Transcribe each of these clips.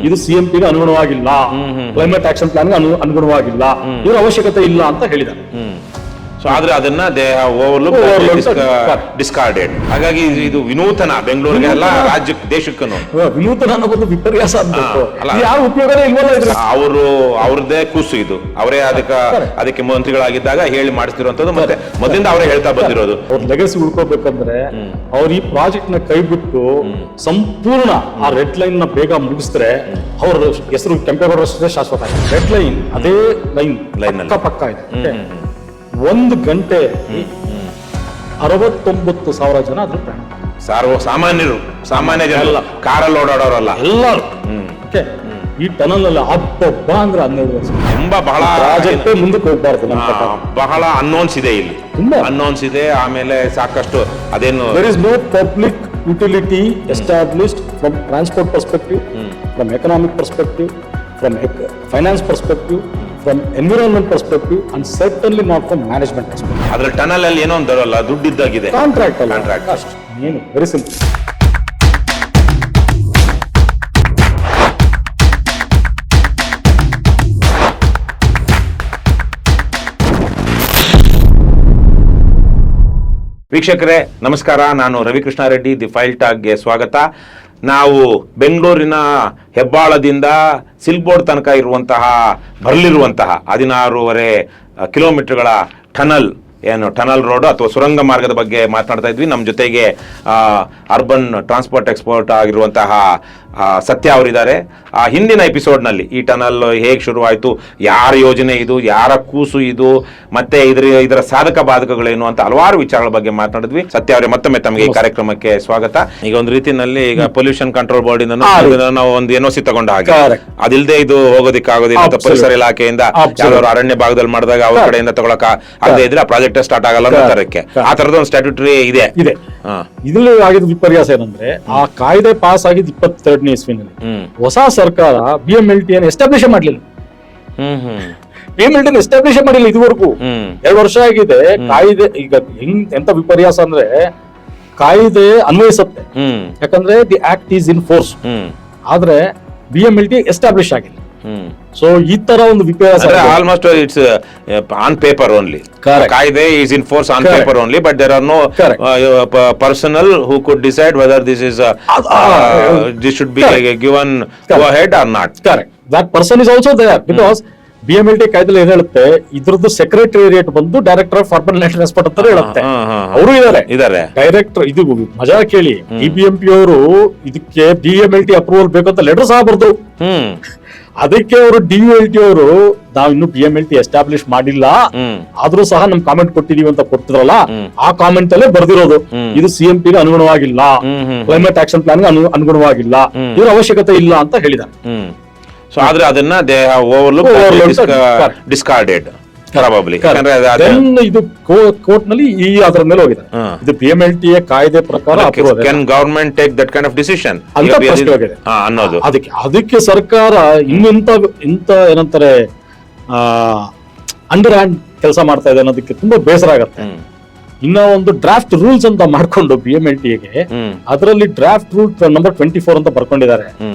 ಇದು ಸಿಎಂಪಿಗೆ ಅನುಗುಣವಾಗಿಲ್ಲ, climate action ಪ್ಲಾನ್ಗೆ ಅನುಗುಣವಾಗಿಲ್ಲ, ಇದರ ಅವಶ್ಯಕತೆ ಇಲ್ಲ ಅಂತ ಹೇಳಿದ್ದಾರೆ. ಸೊ ಆದ್ರೆ ಅದನ್ನ ದೇ ಓವರ್ಲುಕ್ ಡಿಸ್ಕಾರ್ಡೆಡ್. ಹಾಗಾಗಿ ಇದು ವಿನೂತನ ಬೆಂಗಳೂರಿಗೆ ಅಲ್ಲ, ರಾಜ್ಯಕ್ಕೆ ದೇಶಕ್ಕೂ ವಿನೂತನ ಅನ್ನೋದು ವಿಪರ್ಯಾಸ ಅನ್ಬೇಕು. ಯಾರು ಉಪಯೋಗನೇ ಇಲ್ವಲ್ಲ. ಅವರು ಅವ್ರದ್ದೇ ಕೂಸು ಇದು. ಅವರೇ ಅದಕ್ಕೆ ಮಂತ್ರಿಗಳಾಗಿದ್ದಾಗ ಹೇಳಿ ಮಾಡಿಸ್ತಿರುವಂತದ್ದು, ಮತ್ತೆ ಮೊದಲಿಂದ ಅವರೇ ಹೇಳ್ತಾ ಬಂದಿರೋದು. ಅವ್ರ ಲೆಗಸಿ ಉಳ್ಕೋಬೇಕಂದ್ರೆ ಅವ್ರ ಈ ಪ್ರಾಜೆಕ್ಟ್ ನ ಕೈ ಬಿಟ್ಟು ಸಂಪೂರ್ಣ ಆ ರೆಡ್ ಲೈನ್ ನ ಬೇಗ ಮುಗಿಸಿದ್ರೆ ಅವ್ರ ಹೆಸರು ಕೆಂಪೇಗೌಡರಷ್ಟೇ ಶಾಶ್ವತ. ರೆಡ್ ಲೈನ್ ಅದೇ ಲೈನ್ ಪಕ್ಕ ಇದೆ. 1 ಗಂಟೆ 69,000 ಜನ ಅದ್ರ ಪ್ರಾಣ. ಸಾಮಾನ್ಯ ಜನ, ಕಾರಲ್ಲಿ ಓಡಾಡೋರಲ್ಲ, ಎಲ್ಲರೂ. ಈ ಟನಲ್ ಅಲ್ಲಿ ಹಬ್ಬ ಅಂದ್ರೆ 12 ವರ್ಷ ಬಹಳ ಪ್ರಾಜೆಕ್ಟ್ ಮುಂದಕ್ಕೆ ಹೋಗ್ಬಾರ್ದು. ಬಹಳ ಅನ್ನೋನ್ಸ್ ಇದೆ ಇಲ್ಲಿ, ಅನ್ನೋನ್ಸ್ ಇದೆ. ಆಮೇಲೆ ಸಾಕಷ್ಟು ಅದೇನು there is no public utility established from transport perspective, from economic perspective, from finance perspective, from environment perspective, and certainly not from management perspective. ಅದರ ಟನಲ್ ಅಲ್ಲಿ ಏನೋ ಒಂದರಲ್ಲ, ದುಡ್ಡು ಇದ್ದಾಗಿದೆ, ಕಾಂಟ್ರಾಕ್ಟ್ ಅಷ್ಟೇ. ಏನು ವೆರಿ ಸಿಂಪಲ್. ವೀಕ್ಷಕರೇ ನಮಸ್ಕಾರ, ನಾನು ರವಿಕೃಷ್ಣ ರೆಡ್ಡಿ, ದಿ ಫೈಲ್ ಟಾಕ್ಗೆ ಸ್ವಾಗತ. ನಾವು ಬೆಂಗಳೂರಿನ ಹೆಬ್ಬಾಳದಿಂದ ಸಿಲ್ಕ್ ಬೋರ್ಡ್ ತನಕ ಇರುವಂತಹ ಬರಲಿರುವಂತಹ 16.5 ಕಿಲೋಮೀಟರ್ಗಳ ಟನಲ್ ರೋಡ್ ಅಥವಾ ಸುರಂಗ ಮಾರ್ಗದ ಬಗ್ಗೆ ಮಾತನಾಡ್ತಾ ಇದ್ವಿ. ನಮ್ಮ ಜೊತೆಗೆ ಅರ್ಬನ್ ಟ್ರಾನ್ಸ್ಪೋರ್ಟ್ ಎಕ್ಸ್ಪರ್ಟ್ ಆಗಿರುವಂತಹ ಸತ್ಯ ಅವರಿದ್ದಾರೆ. ಹಿಂದಿನ ಎಪಿಸೋಡ್ನಲ್ಲಿ ಈ ಟನಲ್ ಹೇಗೆ ಶುರುವಾಯಿತು, ಯಾರ ಯೋಜನೆ ಇದು, ಯಾರ ಕೂಸು ಇದು, ಮತ್ತೆ ಇದರ ಸಾಧಕ ಬಾಧಕಗಳೇನು ಅಂತ ಹಲವಾರು ವಿಚಾರಗಳ ಬಗ್ಗೆ ಮಾತನಾಡಿದ್ವಿ. ಸತ್ಯ ಅವರೇ, ಮತ್ತೊಮ್ಮೆ ತಮಗೆ ಈ ಕಾರ್ಯಕ್ರಮಕ್ಕೆ ಸ್ವಾಗತ. ಈಗ ಒಂದು ರೀತಿಯಲ್ಲಿ ಈಗ ಪೊಲ್ಯೂಷನ್ ಕಂಟ್ರೋಲ್ ಬೋರ್ಡ್ ಇಂದ ನಾವು ಒಂದು NOC ತಗೊಂಡ ಹಾಗೆ, ಅದಿಲ್ಲದೆ ಇದು ಹೋಗೋದಿಕ್ಕಾಗೋದಿಲ್ಲ ಅಂತ ಪರಿಸರ ಇಲಾಖೆಯಿಂದ ಯಾವ್ದಾದ್ರು ಅರಣ್ಯ ಭಾಗದಲ್ಲಿ ಮಾಡಿದಾಗ ಅವ್ರ ಕಡೆಯಿಂದ ತಗೊಳಕ ಆಗದೆ ಇದ್ರೆ ಆ ಪ್ರಾಜೆಕ್ಟ್ ಸ್ಟಾರ್ಟ್ ಆಗಲ್ಲ ಅನ್ನೋ ತರಕ್ಕೆ ಆ ತರದ ಒಂದು ಸ್ಟ್ಯಾಟ್ಯೂಟರಿ ಇದೆ. ಇದ್ರಲ್ಲಿ ಆಗಿದ್ದ ವಿಪರ್ಯಾಸ ಏನಂದ್ರೆ, ಆ ಕಾಯ್ದೆ ಪಾಸ್ ಆಗಿದ್ದು 22ನೇ ಇಸ್ವಿನಲ್ಲಿ. ಹೊಸ ಸರ್ಕಾರ BMLT ಎಸ್ಟಾಬ್ಲಿಷ್ ಮಾಡಲಿಲ್ಲ. BMLT ಎಸ್ಟಾಬ್ಲಿಷ್ ಮಾಡಿಲ್ಲ ಇದುವರೆಗೂ. 2 ವರ್ಷ ಆಗಿದೆ ಕಾಯ್ದೆ. ಈಗ ಎಂತ ವಿಪರ್ಯಾಸ ಅಂದ್ರೆ, ಕಾಯ್ದೆ ಅನ್ವಯಿಸುತ್ತೆ, ಯಾಕಂದ್ರೆ the act is in force, ಆದ್ರೆ BMLT ಎಸ್ಟಾಬ್ಲಿಷ್ ಆಗಿಲ್ಲ. ಸೊ ಈ ತರ ಒಂದು ವಿಪರ್ಯಾಸ almost it's on paper only. ಕಾಯ್ದೆ is in force on paper only, but there are no personal who could decide whether this should be given go ahead or not. Correct, that person is also there. Because BMLT ಕಾಯ್ದೆ ಏನ್ ಹೇಳುತ್ತೆ, ಇದ್ರದ್ದು secretariat ಬಂದು director of urban land transport ಅಂತ ಹೇಳುತ್ತೆ. ಅವರು ಇದಾರೆ director. ಇದು ಮಜಾ ಕೇಳಿ, DBMP ಅವರು ಇದಕ್ಕೆ BMLT ಅಪ್ರೂವಲ್ ಬೇಕಂತ ಲೆಟರ್ ಸಹ ಬರ್ದ್ರು. ಅದಕ್ಕೆ ಅವರು DULT ಅವರು ನಾವಿನ್ನು BMLT ಎಸ್ಟಾಬ್ಲಿಷ್ ಮಾಡಿಲ್ಲ, ಆದ್ರೂ ಸಹ ನಮ್ ಕಾಮೆಂಟ್ ಕೊಟ್ಟಿದೀವಿ ಅಂತ ಕೊಟ್ಟಿದ್ರಲ್ಲ, ಆ ಕಾಮೆಂಟ್ ಅಲ್ಲೇ ಬರ್ದಿರೋದು ಇದು CMPಗೆ ಅನುಗುಣವಾಗಿಲ್ಲ, ಕ್ಲೈಮೇಟ್ ಆಕ್ಷನ್ ಪ್ಲಾನ್ಗೆ ಅನುಗುಣವಾಗಿಲ್ಲ, ಇದರ ಅವಶ್ಯಕತೆ ಇಲ್ಲ ಅಂತ ಹೇಳಿದ್ದಾರೆ. ಸೊ ಆದ್ರೆ ಅದನ್ನ ದೇ ಓವರ್ಲುಕ್ ಡಿಸ್ಕಾರ್ಡೆಡ್ ಪ್ರಾಬಬ್ಲಿ. ಇದು ಕೋರ್ಟ್ ನಲ್ಲಿ ಅದರ ಮೇಲೆ ಹೋಗಿದೆ. ಇದು BMLT ಕಾಯ್ದೆ ಪ್ರಕಾರ can government take that kind of decision ಅನ್ನೋದು. ಅದಕ್ಕೆ ಸರ್ಕಾರ ಇಂತ ಏನಂತಾರೆ ಅಂಡರ್ ಹ್ಯಾಂಡ್ ಕೆಲಸ ಮಾಡ್ತಾ ಇದೆ ಅನ್ನೋದಕ್ಕೆ ತುಂಬಾ ಬೇಸರ ಆಗತ್ತೆ. ಇನ್ನ ಒಂದು ಡ್ರಾಫ್ಟ್ ರೂಲ್ಸ್ ಅಂತ ಮಾಡ್ಕೊಂಡು BMLTಗೆ, ಅದರಲ್ಲಿ ಡ್ರಾಫ್ಟ್ ರೂಲ್ ನಂಬರ್ 24 ಅಂತ ಬರ್ಕೊಂಡಿದ್ದಾರೆ.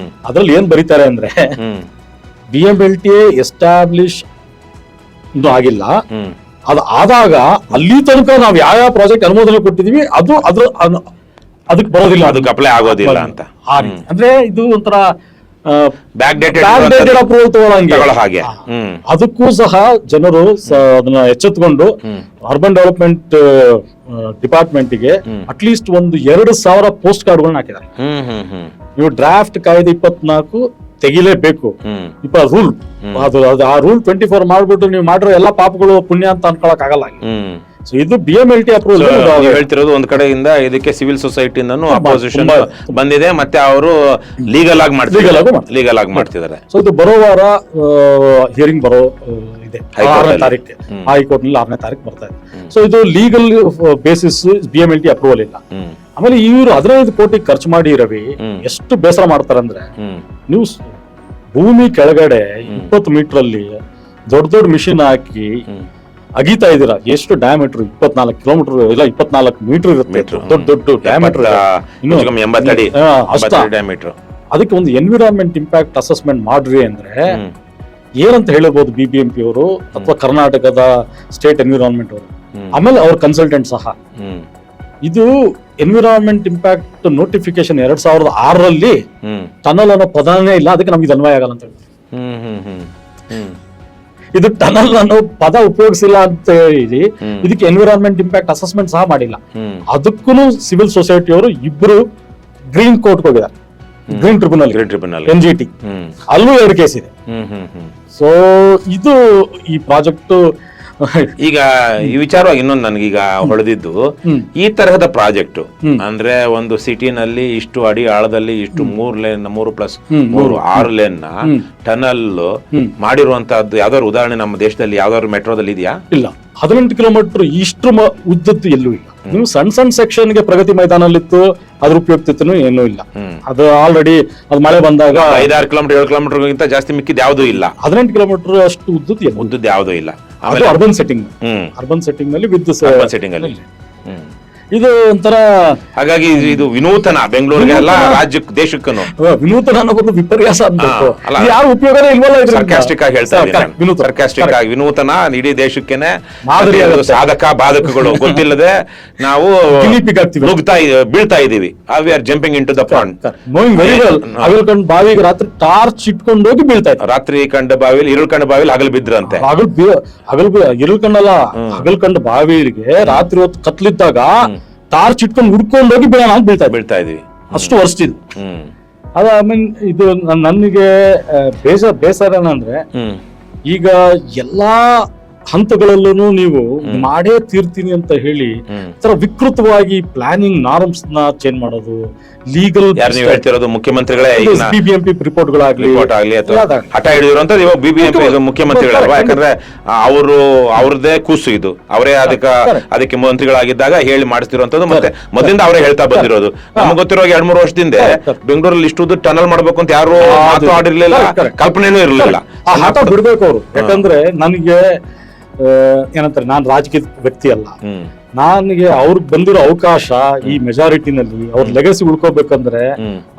ಅದ್ರಲ್ಲಿ ಏನ್ ಬರೀತಾರೆ ಅಂದ್ರೆ, BMLT ಎಸ್ಟಾಬ್ಲಿಷ್ ಇನ್ನೂ ಆಗಿಲ್ಲ, ಅದು ಆದಾಗ ಅಲ್ಲಿ ತನಕ ನಾವು ಯಾವ ಪ್ರಾಜೆಕ್ಟ್ ಅನುಮೋದನೆ ಕೊಟ್ಟಿದೀವಿ ಅದಕ್ಕೆ ಬರೋದಿಲ್ಲ, ಅದಕ್ಕೆ ಅಪ್ಲೈ ಆಗೋದಿಲ್ಲ ಅಂತ. ಅಂದ್ರೆ ಇದು ಒಂಥರ ಬ್ಯಾಕ್ ಡೇಟೆಡ್ ಅಪ್ರೂವಲ್ ತಗೊಳ್ಳೋ ಹಾಗೆ. ಅದಕ್ಕೂ ಸಹ ಜನರು ಅದನ್ನ ಎಚ್ಚೆತ್ಕೊಂಡು ಅರ್ಬನ್ ಡೆವಲಪ್ಮೆಂಟ್ ಡಿಪಾರ್ಟ್ಮೆಂಟ್ಗೆ ಅಟ್ಲೀಸ್ಟ್ ಒಂದು 2,000 ಪೋಸ್ಟ್ ಕಾರ್ಡ್ಗಳನ್ನ ಹಾಕಿದ್ದಾರೆ. ನೀವು ಡ್ರಾಫ್ಟ್ ಕಾಯ್ದೆ 24 ತೆಗಿಲೇಬೇಕು. ರೂಲ್ ಆ ರೂಲ್ 24 ಮಾಡ್ಬಿಟ್ಟು ನೀವು ಮಾಡಿರೋ ಎಲ್ಲಾ ಪಾಪಗಳು ಪುಣ್ಯ ಅಂತ ಅನ್ಕೊಳಕ್ ಆಗಲ್ಲ. ಸೊ ಇದು BMLT ಅಪ್ರೂವಲ್ ಹೇಳ್ತಿರೋದು. ಒಂದ್ ಕಡೆಯಿಂದ ಇದಕ್ಕೆ ಸಿವಿಲ್ ಸೊಸೈಟಿಯಿಂದನೂ ಅಪೋಸಿಷನ್ ಬಂದಿದೆ, ಮತ್ತೆ ಅವರು ಲೀಗಲ್ ಆಗಿ ಮಾಡ್ತಿದ್ದಾರೆ. ಸೊ ಇದು ಬರೋ ವಾರ ಹಿಯರಿಂಗ್ ಬರೋ ಇದೆ, 6ನೇ ತಾರೀಕು ಹೈಕೋರ್ಟ್ ನಲ್ಲಿ 6ನೇ ತಾರೀಕು ಬರ್ತಾ ಇದೆ. ಸೊ ಇದು ಲೀಗಲ್ ಬೇಸಿಸ್ BMLT ಅಪ್ರೂವಲ್ ಇಲ್ಲ. ಆಮೇಲೆ ಇವರು 15 ಕೋಟಿ ಖರ್ಚು ಮಾಡಿ ರವಿ ಎಷ್ಟು ಬೇಸರ ಮಾಡ್ತಾರಂದ್ರೆ, ನೀವು ಭೂಮಿ ಕೆಳಗಡೆ 20 ಮೀಟರ್ ಅಲ್ಲಿ ದೊಡ್ಡ ಮಿಷಿನ್ ಹಾಕಿ ಅಗಿತಾ ಇದೀರಾ. ಎಷ್ಟು ಡಯಾಮೀಟರ್? 24 ಕಿಲೋಮೀಟರ್ ಇಲ್ಲ 24 ಮೀಟರ್ ಇರುತ್ತೆ. ದೊಡ್ಡ ಡಯಾಮೀಟರ್, ಅದಕ್ಕೆ ಒಂದು ಎನ್ವಿರಾನ್ಮೆಂಟ್ ಇಂಪ್ಯಾಕ್ಟ್ ಅಸೆಸ್ಮೆಂಟ್ ಮಾಡ್ರಿ ಅಂದ್ರೆ ಏನಂತ ಹೇಳಬಹುದು BBMP ಅವರು ಅಥವಾ ಕರ್ನಾಟಕದ ಸ್ಟೇಟ್ ಎನ್ವಿರಾನ್ಮೆಂಟ್ ಅವರು, ಆಮೇಲೆ ಅವ್ರ ಕನ್ಸಲ್ಟೆಂಟ್ ಸಹ. ಇದು ಎನ್ವಿರಾನ್ಮೆಂಟ್ ಇಂಪ್ಯಾಕ್ಟ್ ನೋಟಿಫಿಕೇಶನ್ 2006ರಲ್ಲಿ ಟನಲ್ ಅನ್ನೋ ಪದನೇ ಇಲ್ಲ, ಅದಕ್ಕೆ ನಮ್ಗೆ ಅನ್ವಯ ಆಗಲ್ಲ ಅಂತ ಹೇಳ್ತಾರೆ. ಇದು ಟನಲ್ ಅನ್ನೋ ಪದ ಉಪಯೋಗಿಸಿಲ್ಲ ಅಂತ ಹೇಳಿ ಇದಕ್ಕೆ ಎನ್ವಿರಾನ್ಮೆಂಟ್ ಇಂಪ್ಯಾಕ್ಟ್ ಅಸೆಸ್ಮೆಂಟ್ ಸಹ ಮಾಡಿಲ್ಲ. ಅದಕ್ಕೂ ಸಿವಿಲ್ ಸೊಸೈಟಿಯವರು ಇಬ್ರು ಗ್ರೀನ್ ಕೋರ್ಟ್ ಹೋಗಿದ್ದಾರೆ, ಗ್ರೀನ್ ಟ್ರಿಬ್ಯುನಲ್ NGT, ಅಲ್ಲೂ 2 ಕೇಸ್ ಇದೆ. ಸೊ ಇದು ಈ ಪ್ರಾಜೆಕ್ಟ್ ಈಗ ಈ ವಿಚಾರವಾಗಿ ಇನ್ನೊಂದು ನನಗೀಗ ಹೊಳೆದಿದ್ದು, ಈ ತರಹದ ಪ್ರಾಜೆಕ್ಟ್ ಅಂದ್ರೆ ಒಂದು ಸಿಟಿನಲ್ಲಿ ಇಷ್ಟು ಅಡಿ ಆಳದಲ್ಲಿ ಇಷ್ಟು 3+3 ಲೇನ್ ನ ಟನಲ್ ಮಾಡಿರುವಂತಹದ್ದು ಯಾವ್ದಾದ್ರು ಉದಾಹರಣೆ ನಮ್ಮ ದೇಶದಲ್ಲಿ ಯಾವ್ದಾದ್ರು ಮೆಟ್ರೋದಲ್ಲಿ ಇದೆಯಾ? ಇಲ್ಲ. 18 ಕಿಲೋಮೀಟರ್ ಇಷ್ಟು ಉದ್ದದ್ದು ಎಲ್ಲೂ ಇಲ್ಲ. ನೀವು ಸಣ್ಣ ಸೆಕ್ಷನ್ ಗೆ ಪ್ರಗತಿ ಮೈದಾನಲ್ಲಿತ್ತು, ಅದ್ರ ಉಪಯುಕ್ತತೆನೂ ಏನೂ ಇಲ್ಲ. ಅದು ಆಲ್ರೆಡಿ ಅದು ಮಳೆ ಬಂದಾಗ 5-6 ಕಿಲೋಮೀಟರ್ 7 ಕಿಲೋಮೀಟರ್ ಜಾಸ್ತಿ ಮಿಕ್ಕಿದ್ ಯಾವ್ದು ಇಲ್ಲ. 18 ಕಿಲೋಮೀಟರ್ ಅಷ್ಟು ಉದ್ದದ್ದು ಯಾವ್ದು ಇಲ್ಲ. ಅರ್ಬನ್ ಸೆಟ್ಟಿಂಗ್ ನಲ್ಲಿ ವಿದ್ಯುತ್ ಸೆಟ್ಟಿಂಗ್ ಅಲ್ಲಿ ಇದು ಒಂಥರ. ಹಾಗಾಗಿ ಇದು ವಿನೂತನ ಬೆಂಗಳೂರಿಗೆ ಅಲ್ಲ, ರಾಜ್ಯಕ್ಕೆ ದೇಶಕ್ಕೂ ವಿನೂತನ ಅನ್ನೋದು ವಿಪರ್ಯಾಸ ಅನ್ಬೇಕು. ಯಾರು ಉಪಯೋಗನೇ ಇಲ್ವಲ್ಲ. ಸರ್ಕಾಸ್ಟಿಕ್ ಆಗಿ ಹೇಳ್ತಾ ಇದ್ದೀನಿ, ಸರ್ಕಾಸ್ಟಿಕ್ ಆಗಿ ವಿನೂತನ ಇಡೀ ದೇಶಕ್ಕೇನೆ ಸಾಧಕ ಬಾಧಕಗಳು ಗೊತ್ತಿಲ್ಲದೆ ನಾವು ಬೀಳ್ತಾ ಇದೀವಿ. We are jumping into the pond. ಹಗಲ್ ಬಾವಿಗೆ ರಾತ್ರಿ ಟಾರ್ಚ್ ಇಟ್ಕೊಂಡು ಹೋಗಿ ಬೀಳ್ತಾ ಇತ್ತು. ರಾತ್ರಿ ಕಂಡ ಬಾವಿಲಿ ಇರುಳ್ ಕಂಡ ಬಾವಿಲಿ ಹಗಲ್ ಬಿದ್ರಂತೆ. ಇರುಳ್ ಕಂಡಲ್ಲ, ಹಗಲ್ ಕಂಡ ಬಾವಿಗೆ ರಾತ್ರಿ ಹೊತ್ತು ಕತ್ಲಿದ್ದಾಗ ಟಾರ್ಚ್ ಇಟ್ಕೊಂಡು ಹುಡ್ಕೊಂಡು ಹೋಗಿ ಬೀಳ್ತಾ ಇದೀವಿ. ಅಷ್ಟು ವರ್ಷಿದ್ದು. ಅದ ಇದು ನನಗೆ ಬೇಸರ ಏನಂದ್ರೆ, ಈಗ ಎಲ್ಲಾ ಹಂತಗಳಲ್ಲೂ ನೀವು ಮಾಡೇ ತೀರ್ತೀನಿ ಅಂತ ಹೇಳಿ ವಿಕೃತವಾಗಿ ಪ್ಲಾನಿಂಗ್ ನಾರ್ಮ್ಸ್ ನ ಚೇಂಜ್ ಮಾಡೋದು, ಲೀಗಲ್ ಹೇಳ್ತಿರೋದು ಮುಖ್ಯಮಂತ್ರಿಗಳೇ BBMP ರಿಪೋರ್ಟ್ಗಳಾಗ್ಲಿ ಹಠ ಹಿಡಿದಿರುವಂತ BBMP ಮುಖ್ಯಮಂತ್ರಿಗಳಲ್ವಾ? ಯಾಕಂದ್ರೆ ಅವ್ರದ್ದೇ ಕೂಸು ಇದು, ಅವರೇ ಅದಕ್ಕೆ ಮಂತ್ರಿಗಳಾಗಿದ್ದಾಗ ಹೇಳಿ ಮಾಡಿಸ್ತಿರುವಂತದ್ದು, ಮತ್ತೆ ಮೊದಲಿಂದ ಅವರೇ ಹೇಳ್ತಾ ಬಂದಿರೋದು. ನಮ್ಗೆ ಗೊತ್ತಿರೋ 2-3 ವರ್ಷದಿಂದ ಬೆಂಗಳೂರಲ್ಲಿ ಇಷ್ಟು ಟನಲ್ ಮಾಡ್ಬೇಕು ಅಂತ ಯಾರು ಮಾತಾಡಿರ್ಲಿಲ್ಲ, ಕಲ್ಪನೆನೂ ಇರಲಿಲ್ಲ. ಹಠ ಬಿಡ್ಬೇಕು ಅವರು. ಯಾಕಂದ್ರೆ ನನಗೆ ಏನಂತಾರೆ, ನಾನ್ ರಾಜಕೀಯ ವ್ಯಕ್ತಿ ಅಲ್ಲ. ನನಗೆ ಅವ್ರಿಗೆ ಬಂದಿರೋ ಅವಕಾಶ ಈ ಮೆಜಾರಿಟಿನಲ್ಲಿ ಅವ್ರ ಲೆಗಸಿ ಉಳ್ಕೋಬೇಕಂದ್ರೆ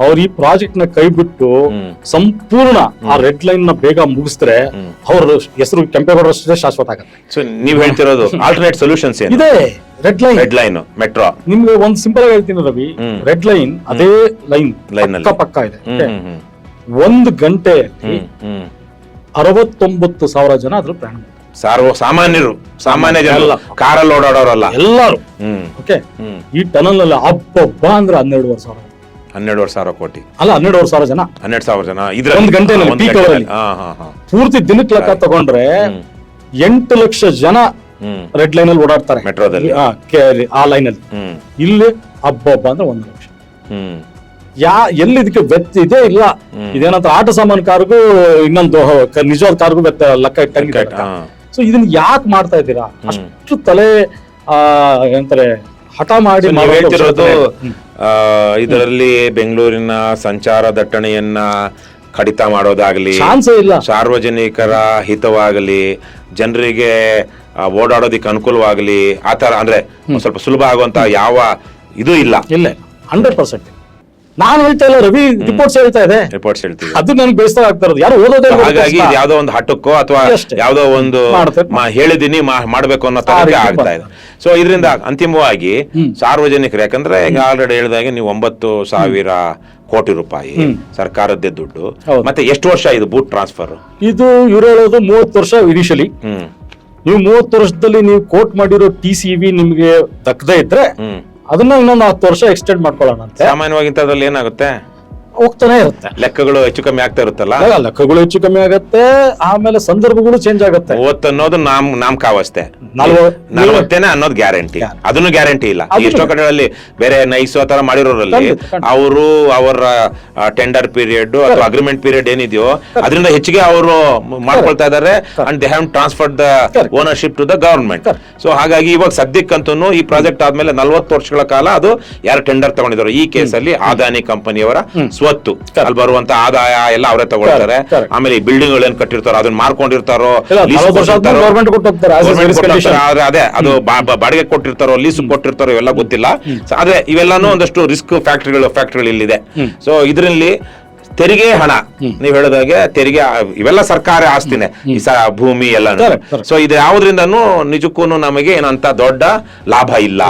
ಅವ್ರ ಈ ಪ್ರಾಜೆಕ್ಟ್ ನ ಕೈ ಬಿಟ್ಟು ಸಂಪೂರ್ಣ ಆ ರೆಡ್ ಲೈನ್ ನ ಬೇಗ ಮುಗಿಸಿದ್ರೆ ಅವ್ರ ಹೆಸರು ಕೆಂಪೇಗೌಡರ ಶಾಶ್ವತ ಆಗತ್ತೆ. ಸೊ ನೀವ್ ಹೇಳ್ತಿರೋದು ಆಲ್ಟರ್ನೇಟ್ ಸೊಲ್ಯೂಷನ್ಸ್ ಇದೆ. ರೆಡ್ ಲೈನ್ ಮೆಟ್ರೋ ನಿಮ್ಗೆ ಒಂದ್ ಸಿಂಪಲ್ ಆಗಿ ಹೇಳ್ತೀನಿ ರವಿ, ರೆಡ್ ಲೈನ್ ಅದೇ ಲೈನ್ ಪಕ್ಕ ಇದೆ. 1 ಗಂಟೆ 69,000 ಜನ ಅದ್ರ ಪ್ರಯಾಣ. ಸಾಮಾನ್ಯರು, ಸಾಮಾನ್ಯ ಜನರು, ಕಾರಲ್ಲಿ ಓಡಾಡೋರಲ್ಲ, ಎಲ್ಲಾರು. ಓಕೆ, ಈ ಟನಲ್ ನಲ್ಲಿ ಹಬ್ಬ ಅಂದ್ರೆ 12,000 ಕೋಟಿ ಅಲ್ಲ, 12,000 ಜನ, 12,000 ಜನ 1 ಗಂಟೆನಲ್ಲಿ. ಪೂರ್ತಿ ದಿನಕ್ಕೆ ಲೆಕ್ಕ ತಗೊಂಡ್ರೆ 8 ಲಕ್ಷ ಜನ ರೆಡ್ ಲೈನ್ ಅಲ್ಲಿ ಓಡಾಡ್ತಾರೆ ಮೆಟ್ರೋದಲ್ಲಿ, ಆ ಲೈನ್ ಅಲ್ಲಿ. ಇಲ್ಲಿ ಹಬ್ಬ ಅಂದ್ರೆ 1 ಲಕ್ಷ. ಎಲ್ಲಿ ಇದಕ್ಕೆ ವ್ಯತ್ಯ ಇದೆ ಇಲ್ಲ. ಇದೇನಂತ ಆಟ ಸಾಮಾನು ಕಾರ್ಗೂ ಇನ್ನೊಂದು ನಿಜವಾದ ಕಾರ್ಗೂ ಲೆಕ್ಕ ಇಟ್ಟಂಗಿದ್ದಾರೆ. ಸೊ ಇದನ್ನ ಯಾಕೆ ಮಾಡ್ತಾ ಇದ್ದೀರಾ? ಅಷ್ಟು ತಲೆ ಏನಂತಾರೆ ಹಠ ಮಾಡಿ ಹೇಳ್ತಿರೋದು. ಇದರಲ್ಲಿ ಬೆಂಗಳೂರಿನ ಸಂಚಾರ ದಟ್ಟಣೆಯನ್ನ ಕಡಿತ ಮಾಡೋದಾಗ್ಲಿ, ಚಾನ್ಸೇ ಇಲ್ಲ. ಸಾರ್ವಜನಿಕರ ಹಿತವಾಗಲಿ, ಜನರಿಗೆ ಓಡಾಡೋದಿಕ್ಕೆ ಅನುಕೂಲವಾಗಲಿ, ಆತರ ಅಂದ್ರೆ ಸ್ವಲ್ಪ ಸುಲಭ ಆಗುವಂತ ಯಾವ ಇದು ಇಲ್ಲ. 100%. ನಾನು ಹೇಳ್ತಾ ಇಲ್ಲ ರವಿ, ರಿಪೋರ್ಟ್ಸ್ ಹೇಳ್ತಾ ಇದೆ. ರಿಪೋರ್ಟ್ಸ್ ಹೇಳ್ತೀವಿ, ಅದು ನನಗೆ ಬೇಸರ ಆಗ್ತಾ ಇರೋದು. ಯಾರು ಓದೋದೇ. ಹಾಗಾಗಿ ಯಾವ್ದೋ ಒಂದು ಹಠಕ್ಕೋ ಅಥವಾ ಯಾವ್ದೋ ಒಂದು ಹೇಳಿದೀನಿ ಮಾಡ್ಬೇಕು ಅನ್ನೋ ತರ ಆಗ್ತಾ ಇದೆ. ಸೊ ಇದರಿಂದ ಅಂತಿಮವಾಗಿ ಸಾರ್ವಜನಿಕರು, ಯಾಕಂದ್ರೆ ಈಗ ಆಲ್ರೆಡಿ ಹೇಳಿದಾಗೆ ನೀವು 9,000 ಕೋಟಿ ರೂಪಾಯಿ ಸರ್ಕಾರದ್ದೇ ದುಡ್ಡು. ಮತ್ತೆ ಎಷ್ಟು ವರ್ಷ ಇದು ಬೂಟ್ ಟ್ರಾನ್ಸ್ಫರ್? ಇದು ಇವ್ರು ಹೇಳೋದು 30 ವರ್ಷ ಇನಿಷಿಯಲಿ. ನೀವು 30 ವರ್ಷದಲ್ಲಿ ನೀವು ಕೋಟ್ ಮಾಡಿರೋ TCV ನಿಮ್ಗೆ ದಕ್ಕದೇ ಇದ್ರೆ ಅದನ್ನ ಇನ್ನೊಂದು 10 ವರ್ಷ ಎಕ್ಸ್ಟೆಂಡ್ ಮಾಡ್ಕೊಳ್ಳೋಣ ಅಂತ. ಸಾಮಾನ್ಯವಾಗಿ ಇಂಥದ್ರಲ್ಲಿ ಏನಾಗುತ್ತೆ, ಹೋಗ್ತಾನೆ ಇರುತ್ತೆ. ಲೆಕ್ಕಗಳು ಹೆಚ್ಚು ಕಮ್ಮಿ ಆಗ್ತಾ ಇರುತ್ತಲ್ಲ, ಲೆಕ್ಕಗಳು ಹೆಚ್ಚು ಕಮ್ಮಿ ಆಗತ್ತೆ, ಆಮೇಲೆ ಸಂದರ್ಭಗಳು ಚೇಂಜ್ ಆಗುತ್ತೆ. 30 ಅನ್ನೋದು ನಾಮಕಾವಸ್ಥೆ, 40 ಅನ್ನೋದು ಗ್ಯಾರಂಟಿ. ಅದನ್ನು ಗ್ಯಾರಂಟಿ ಇಲ್ಲ. ಎಷ್ಟೋ ಕಡೆಗಳಲ್ಲಿ ಬೇರೆ ನೈಸು ಆತರ ಮಾಡಿರೋರಲ್ಲಿ ಅವರು ಅವರ ಟೆಂಡರ್ ಪೀರಿಯಡ್ ಅಥವಾ ಅಗ್ರಿಮೆಂಟ್ ಪೀರಿಯಡ್ ಏನಿದೆಯೋ ಅದರಿಂದ ಹೆಚ್ಚಿಗೆ ಅವರು ಮಾಡ್ಕೊಳ್ತಾ ಇದಾರೆ. And they have transferred the ownership to the government. So ಹಾಗಾಗಿ ಇವಾಗ ಸದ್ಯಕ್ಕಂತೂ ಈ ಪ್ರಾಜೆಕ್ಟ್ ಆದ್ಮೇಲೆ 40 ವರ್ಷಗಳ ಕಾಲ ಅದು ಯಾರು ಟೆಂಡರ್ ತಗೊಂಡಿದ್ರು, ಈ ಕೇಸಲ್ಲಿ ಅದಾನಿ ಕಂಪನಿಯವರ ಸ್ವತ್ತು, ಅಲ್ಲಿ ಬರುವಂತ ಆದಾಯ ಎಲ್ಲ ಅವರೇ ತಗೊಳ್ತಾರೆ. ಆಮೇಲೆ ಈ ಬಿಲ್ಡಿಂಗ್ ಗಳೇನ್ ಕಟ್ಟಿರ್ತಾರೋ ಅದನ್ನ ಮಾರ್ಕೊಂಡಿರ್ತಾರೋ, ಅದೇ ಅದು ಬಾಡಿಗೆ ಕೊಟ್ಟಿರ್ತಾರೋ, ಲೀಸ್ ಕೊಟ್ಟಿರ್ತಾರೋ, ಇವೆಲ್ಲ ಗೊತ್ತಿಲ್ಲ. ಅದೇ ಇವೆಲ್ಲಾನು ಒಂದಷ್ಟು ರಿಸ್ಕ್ ಫ್ಯಾಕ್ಟರಿಗಳು ಇಲ್ಲಿದೆ. ಸೊ ಇದರಲ್ಲಿ ತೆರಿಗೆ ಹಣ ನೀವ್ ಹೇಳಿದಾಗೆ ತೆರಿಗೆ ಇವೆಲ್ಲ ಸರ್ಕಾರ ಆಸ್ತಿನೇ ಈ ಭೂಮಿ ಎಲ್ಲ. ಸೊ ಇದು ಯಾವ್ದ್ರಿಂದನೂ ನಿಜಕ್ಕೂ ನಮಗೆ ಏನಂತ ದೊಡ್ಡ ಲಾಭ ಇಲ್ಲ.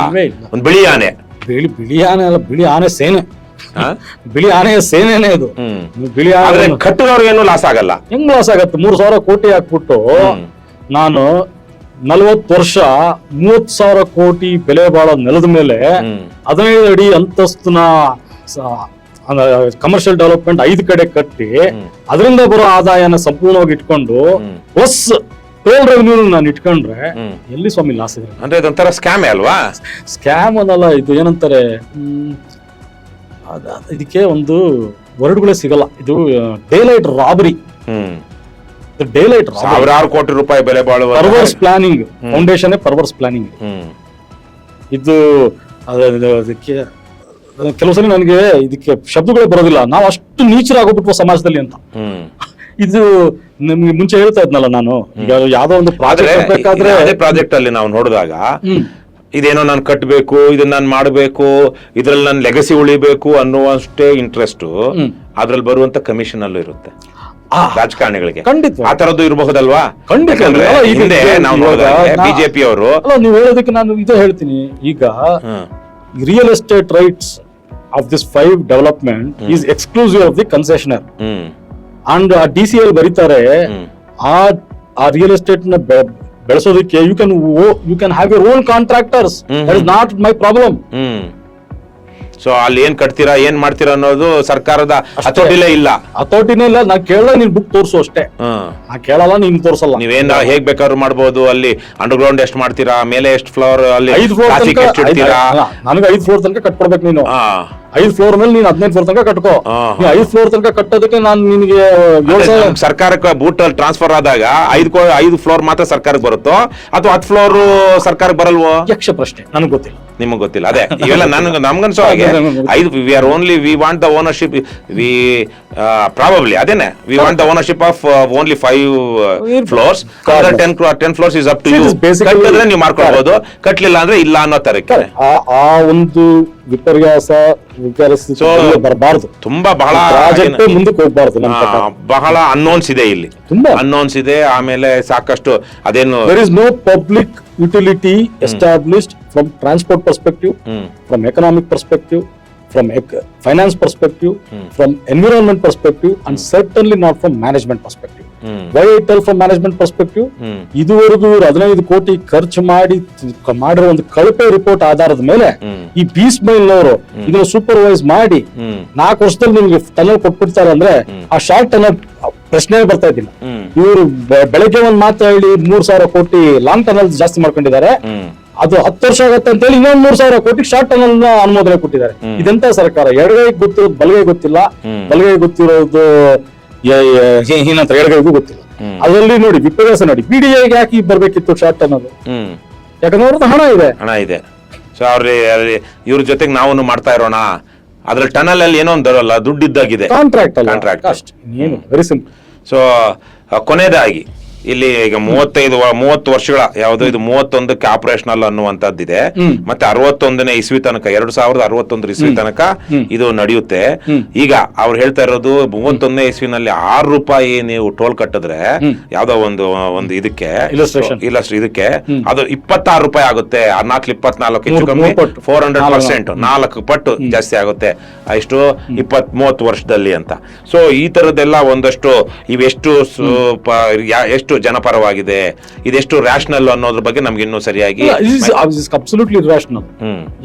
ಒಂದು ಬಿಳಿ ಆನೆ, ಬಿಳಿ ಆನೆ ಅಲ್ಲ, ಬಿಳಿ ಆನೆ ಸೇನೆ, ಬಿಳಿ ಆನೆಯ ಸೇನೆನೇ ಇದು. ಬಿಳಿ ಆನೆ ಕಟ್ಟದವ್ರಿಗೇನು ಲಾಸ್ ಆಗಲ್ಲ. ಹೆಂಗ್ ಲಾಸ್ ಆಗತ್ತೆ? 3,000 ಕೋಟಿ ಹಾಕ್ಬಿಟ್ಟು ನಾನು 40 ವರ್ಷ 30,000 ಕೋಟಿ ಬೆಲೆ ಬಾಳೋ ನೆಲದ ಮೇಲೆ 15 ಅಡಿ ಅಂತಸ್ತಿನ ಕಮರ್ಷಿಯಲ್ ಡೆವಲಪ್ಮೆಂಟ್ 5 ಕಡೆ ಕಟ್ಟಿ ಅದರಿಂದ ಬರೋ ಆದಾಯನ ಸಂಪೂರ್ಣವಾಗಿ ಇಟ್ಕೊಂಡು ಹೊಸ್ ಟೋಲ್ ರೆವೆನ್ಯೂ ನಾನು ಇಟ್ಕೊಂಡ್ರೆ ಎಲ್ಲಿ ಸ್ವಾಮಿ ಲಾಸ್ ಇದೆ? ಅಂದ್ರೆ ಇದೊಂಥರ ಸ್ಕ್ಯಾಮೇ ಅಲ್ವಾ? ಸ್ಕ್ಯಾಮ್ ಅನ್ನಲ್ಲ, ಇದು ಏನಂತಾರೆ, ಇದಕ್ಕೆ ಒಂದು ವರ್ಡ್ಗಳೇ ಸಿಗಲ್ಲ. ಇದು ಡೇಲೈಟ್ ರಾಬರಿ. ಡೇಲೈಟ್ ಸಾವಿರಾರು ಕೋಟಿ ರೂಪಾಯಿ ಬೆಲೆ ಬಾಳುವ ಪರ್ವರ್ಸ್ ಪ್ಲಾನಿಂಗ್, ಫೌಂಡೇಶನ್ ಪರ್ವರ್ಸ್ ಪ್ಲಾನಿಂಗ್. ಇದು ಅದಕ್ಕೆ ಕೆಲವು ಸಲ ನನಗೆ ಇದಕ್ಕೆ ಶಬ್ದಗಳೇ ಬರೋದಿಲ್ಲ. ನಾವು ಅಷ್ಟು ನೀಚರಾಗೋಗ್ಬಿಟ್ವು ಸಮಾಜದಲ್ಲಿ ಅಂತ. ಇದು ನಿಮ್ಗೆ ಮುಂಚೆ ಹೇಳ್ತಾ ಇದ್ನಲ್ಲ ನಾನು, ಈಗ ಯಾವ್ದೋ ಒಂದು ಪ್ರಾಜೆಕ್ಟ್ ಬೇಕಾದ್ರೆ ಪ್ರಾಜೆಕ್ಟ್ ಅಲ್ಲಿ ನಾವು ನೋಡಿದಾಗ ಇದೇನೋ ನಾನು ಕಟ್ಟಬೇಕು, ಇದನ್ನ ನಾನು ಮಾಡಬೇಕು, ಇದ್ರಲ್ಲಿ ನನ್ನ ಲೆಗಸಿ ಉಳಿಬೇಕು ಅನ್ನುವಷ್ಟೇ ಇಂಟ್ರೆಸ್ಟ್ ಅದ್ರಲ್ಲಿ ಬರುವಂತ ಕಮಿಷನ್ ಅಲ್ಲೂ ಇರುತ್ತೆ ರಾಜಕಾರಣಿಗಳಿಗೆ. ಖಂಡಿತ ಆ ತರದ್ದು ಇರಬಹುದಲ್ವಾ? ಖಂಡಿತ. ಹಿಂದೆ ನಾವು ನೋಡಿದಾಗ ಬಿಜೆಪಿ ಅವರು, ನೀವು ಹೇಳೋದಕ್ಕೆ ನಾನು ಇದೇ ಹೇಳ್ತೀನಿ, ಈಗ real estate rights of this 5 development is exclusive of the concessionaire. And DCL ಬರೀತಾರೆ, ಆ ರಿಯಲ್ ಎಸ್ಟೇಟ್ ನ ಬೆಳೆಸೋದಕ್ಕೆ you can have your own contractors. That is not my problem. So ಅಲ್ಲಿ ಏನ್ ಕಟ್ತೀರಾ, ಏನ್ ಮಾಡ್ತೀರಾ ಅನ್ನೋದು ಸರ್ಕಾರದ ಹತೋಟಿಲೇ ಇಲ್ಲ. ಹತೋಟಿನೇ ಇಲ್ಲ. ನಾ ಕೇಳಲ್ಲ, ನೀನ್ ಬುಕ್ ತೋರ್ಸು ಅಷ್ಟೇ. ನಾ ಕೇಳಲ್ಲ, ನೀನ್ ತೋರ್ಸಲ್ಲ. ನೀವೇನ್ ಹೇಗ್ ಬೇಕಾದ್ರೂ ಮಾಡ್ಬೋದು. ಅಲ್ಲಿ ಅಂಡರ್ ಗ್ರೌಂಡ್ ಎಷ್ಟು ಮಾಡ್ತೀರಾ, ಮೇಲೆ ಎಷ್ಟು ಫ್ಲೋರ್, ಅಲ್ಲಿ 5 ಫ್ಲೋರ್ ನನಗೆ 5 ಫ್ಲೋರ್ ತನಕ ಕಟ್ಕೊಡ್ಬೇಕು ನೀನು. 5 ಫ್ಲೋರ್ ಮೇಲೆ ನೀನ್ 15 ಫ್ಲೋರ್ ತನಕ ಕಟ್ಕೋ. 5 ಫ್ಲೋರ್ ತನಕ ಕಟ್ಟೋದಕ್ಕೆ ನಾನು ನಿನಗೆ ಸರ್ಕಾರಕ್ಕೆ ಬೂಟ್ ಟ್ರಾನ್ಸ್ಫರ್ ಆದಾಗ 5 ಫ್ಲೋರ್ ಮಾತ್ರ ಸರ್ಕಾರಕ್ಕೆ ಬರುತ್ತೋ ಅಥವಾ 10 ಫ್ಲೋರ್ ಸರ್ಕಾರಕ್ಕೆ ಬರಲ್ವೋ? ಯಕ್ಷ ಪ್ರಶ್ನೆ, ನನಗೆ ಗೊತ್ತಿಲ್ಲ. ನಿಮಗ್ ಗೊತ್ತಿಲ್ಲ. ಅದೇ ಇವೆಲ್ಲ ನಮ್ಗನ್ಸೋ ಹಾಗೆ we want the ownership, probably ಅದೇನೆ, we want the ownership of only 5 floors. 10 floors is up to you. ಕಟ್ಟಿದ್ರೆ ನೀವು ಮಾಡ್ಕೊಳ್ಬಹುದು, ಕಟ್ಲಿಲ್ಲ ಅಂದ್ರೆ ಇಲ್ಲ ಅನ್ನೋ ತರಕ್ಕೆ ಆ ಒಂದು ವಿಪರ್ಯಾಸ ಬರಬಾರ್ದು. ತುಂಬಾ ಬಹಳ ಮುಂದಕ್ಕೆ ಹೋಗ್ಬಾರ್ದು. ಬಹಳ ಅನ್ನೋನ್ಸ್ ಇದೆ ಇಲ್ಲಿ, ಅನ್ನೋನ್ಸ್ ಇದೆ. ಆಮೇಲೆ ಸಾಕಷ್ಟು ಅದೇನು there is no public utility established from transport perspective, from economic perspective, from finance perspective, from environment perspective, and certainly not from management perspective. Why I tell from management perspective, ಇದುವರೆಗೂ 15 ಕೋಟಿ ಖರ್ಚು ಮಾಡಿರೋ ಒಂದು ಕಳಪೆ ರಿಪೋರ್ಟ್ ಆಧಾರದ ಮೇಲೆ ಈ ಬೀಸ್ ಮೈಲ್ನವರು ಇದನ್ನ ಸೂಪರ್ವೈಸ್ ಮಾಡಿ 4 ವರ್ಷದಲ್ಲಿ ನಿಮ್ಗೆ ಟನಲ್ ಕೊಟ್ಬಿಡ್ತಾರೆ ಅಂದ್ರೆ ಆ ಶಾರ್ಟ್ ಟನಲ್ ಪ್ರಶ್ನೆ ಬರ್ತಾ ಇದ್ದಿಲ್ಲ. ಇವರು ಬೆಳಗ್ಗೆ ಒಂದ್ ಮಾತು ಹೇಳಿ 3,000 ಕೋಟಿ ಲಾಂಗ್ ಟನಲ್ ಜಾಸ್ತಿ ಮಾಡ್ಕೊಂಡಿದ್ದಾರೆ. ಅದು 10 ವರ್ಷ ಆಗತ್ತೆ ಅಂತ ಹೇಳಿ ಇನ್ನೊಂದು 3,000 ಕೋಟಿ ಶಾರ್ಟ್ ಟನಲ್ ಅನುಮೋದನೆ ಕೊಟ್ಟಿದ್ದಾರೆ. ಇದೆಂತ ಸರ್ಕಾರ? ಎಡಗೈಗೆ ಗೊತ್ತಿರೋದು ಬಲಗೈ ಗೊತ್ತಿಲ್ಲ, ಬಲಗೈ ಗೊತ್ತಿರೋದು ಏನಂತ ಎಡಗೈಗೂ ಗೊತ್ತಿಲ್ಲ. ಅದರಲ್ಲಿ ನೋಡಿ ವಿಪರ್ಯಾಸ ನೋಡಿ. BDAಗೆ ಯಾಕೆ ಬರ್ಬೇಕಿತ್ತು ಶಾರ್ಟ್ ಟನಲ್? ಯಾಕಂದ್ರೆ ಅವ್ರದ್ದು ಹಣ ಇದೆ. ಸೊ ಇವ್ರ ಜೊತೆಗೆ ನಾವು ಮಾಡ್ತಾ ಇರೋಣ. ಅದ್ರಲ್ಲಿ ಟನಲ್ ಅಲ್ಲಿ ಏನೋ ಒಂದಲ್ಲ, ದುಡ್ಡು ಇದ್ದಾಗಿದೆ, ಕಾಂಟ್ರಾಕ್ಟ್ ಅಷ್ಟೇ. Very simple. ಸೊ ಕೊನೆಯದಾಗಿ ಇಲ್ಲಿ ಈಗ 30 ವರ್ಷಗಳ ಯಾವ್ದು ಇದು 31ಕ್ಕೆ ಆಪರೇಷನಲ್ ಅನ್ನುವಂತದ್ದಿದೆ. ಮತ್ತೆ 61ನೇ ಇಸ್ವಿ ತನಕ 2061 ಇಸ್ವಿ ತನಕ ಇದು ನಡೆಯುತ್ತೆ. ಈಗ ಅವ್ರು ಹೇಳ್ತಾ ಇರೋದು 31ನೇ ಇಸ್ವಿನಲ್ಲಿ 6 ರೂಪಾಯಿ ನೀವು ಟೋಲ್ ಕಟ್ಟಿದ್ರೆ ಯಾವ್ದೋ ಒಂದು ಇದಕ್ಕೆ ಇದಕ್ಕೆ ಅದು 26 ರೂಪಾಯಿ ಆಗುತ್ತೆ. 424 ಹೆಚ್ಚು ಕಮ್ಮಿ 400%, 4 ಪಟ್ಟು ಜಾಸ್ತಿ ಆಗುತ್ತೆ. ಇಷ್ಟು 20-30 ವರ್ಷದಲ್ಲಿ ಅಂತ. ಸೊ ಈ ತರದೆಲ್ಲ ಒಂದಷ್ಟು ಇವೆಷ್ಟು ಎಷ್ಟು ಜನಪರವಾಗಿದೆ, ಇದೆಷ್ಟು ರ್ಯಾಷನಲ್ ಅನ್ನೋದ್ರ ಬಗ್ಗೆ ನಮ್ಗೆ ಇನ್ನೂ ಸರಿಯಾಗಿ ಅಬ್ಸಲ್ಯೂಟ್ಲಿ ರ್ಯಾಷನಲ್.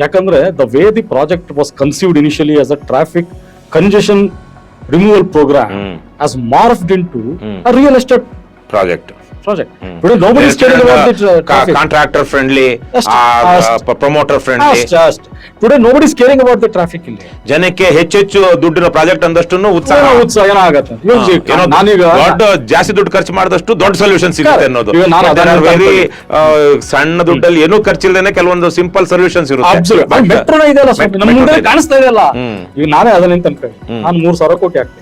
ಯಾಕಂದ್ರೆ the way the project was conceived initially as a traffic congestion removal program has morphed into a real estate project. Today nobody is caring about the traffic. Contractor friendly, promoter friendly. Today nobody is caring about the traffic ಇಲ್ಲಿ. ಜನಕ್ಕೆ ಹೆಚ್ಚೆಚ್ಚು ದುಡ್ಡಿನ project ಅಂದಷ್ಟು ಉತ್ಸಾಹ ಏನಾಗುತ್ತೆ. ದೊಡ್ಡ ಜಾಸ್ತಿ ದುಡ್ಡು ಖರ್ಚು ಮಾಡಿದಷ್ಟು ದೊಡ್ಡ ಸೊಲ್ಯೂಷನ್ ಸಿಗುತ್ತೆ ಅನ್ನೋದು. ವೆರಿ ಸಣ್ಣ ದುಡ್ಡಲ್ಲಿ ಏನೂ ಖರ್ಚಿಲ್ಲದೇನೆ ಕೆಲವೊಂದು ಸಿಂಪಲ್ ಸೊಲ್ಯೂಷನ್ಸ್ ಇರುತ್ತೆ. ಮೆಟ್ರೋನ ಇದೆಯಲ್ಲ ನಮ್ಮ ಮುಂದೆ ಕಾಣಿಸ್ತಾ ಇದೆಯಲ್ಲ, ಈಗ ನಾನೇ ಅದನ್ನ ಅನ್ಕೊಳ್ಳಿ, ನಾನು 3,000 ಕೋಟಿ ಹಾಕ್ತೀನಿ.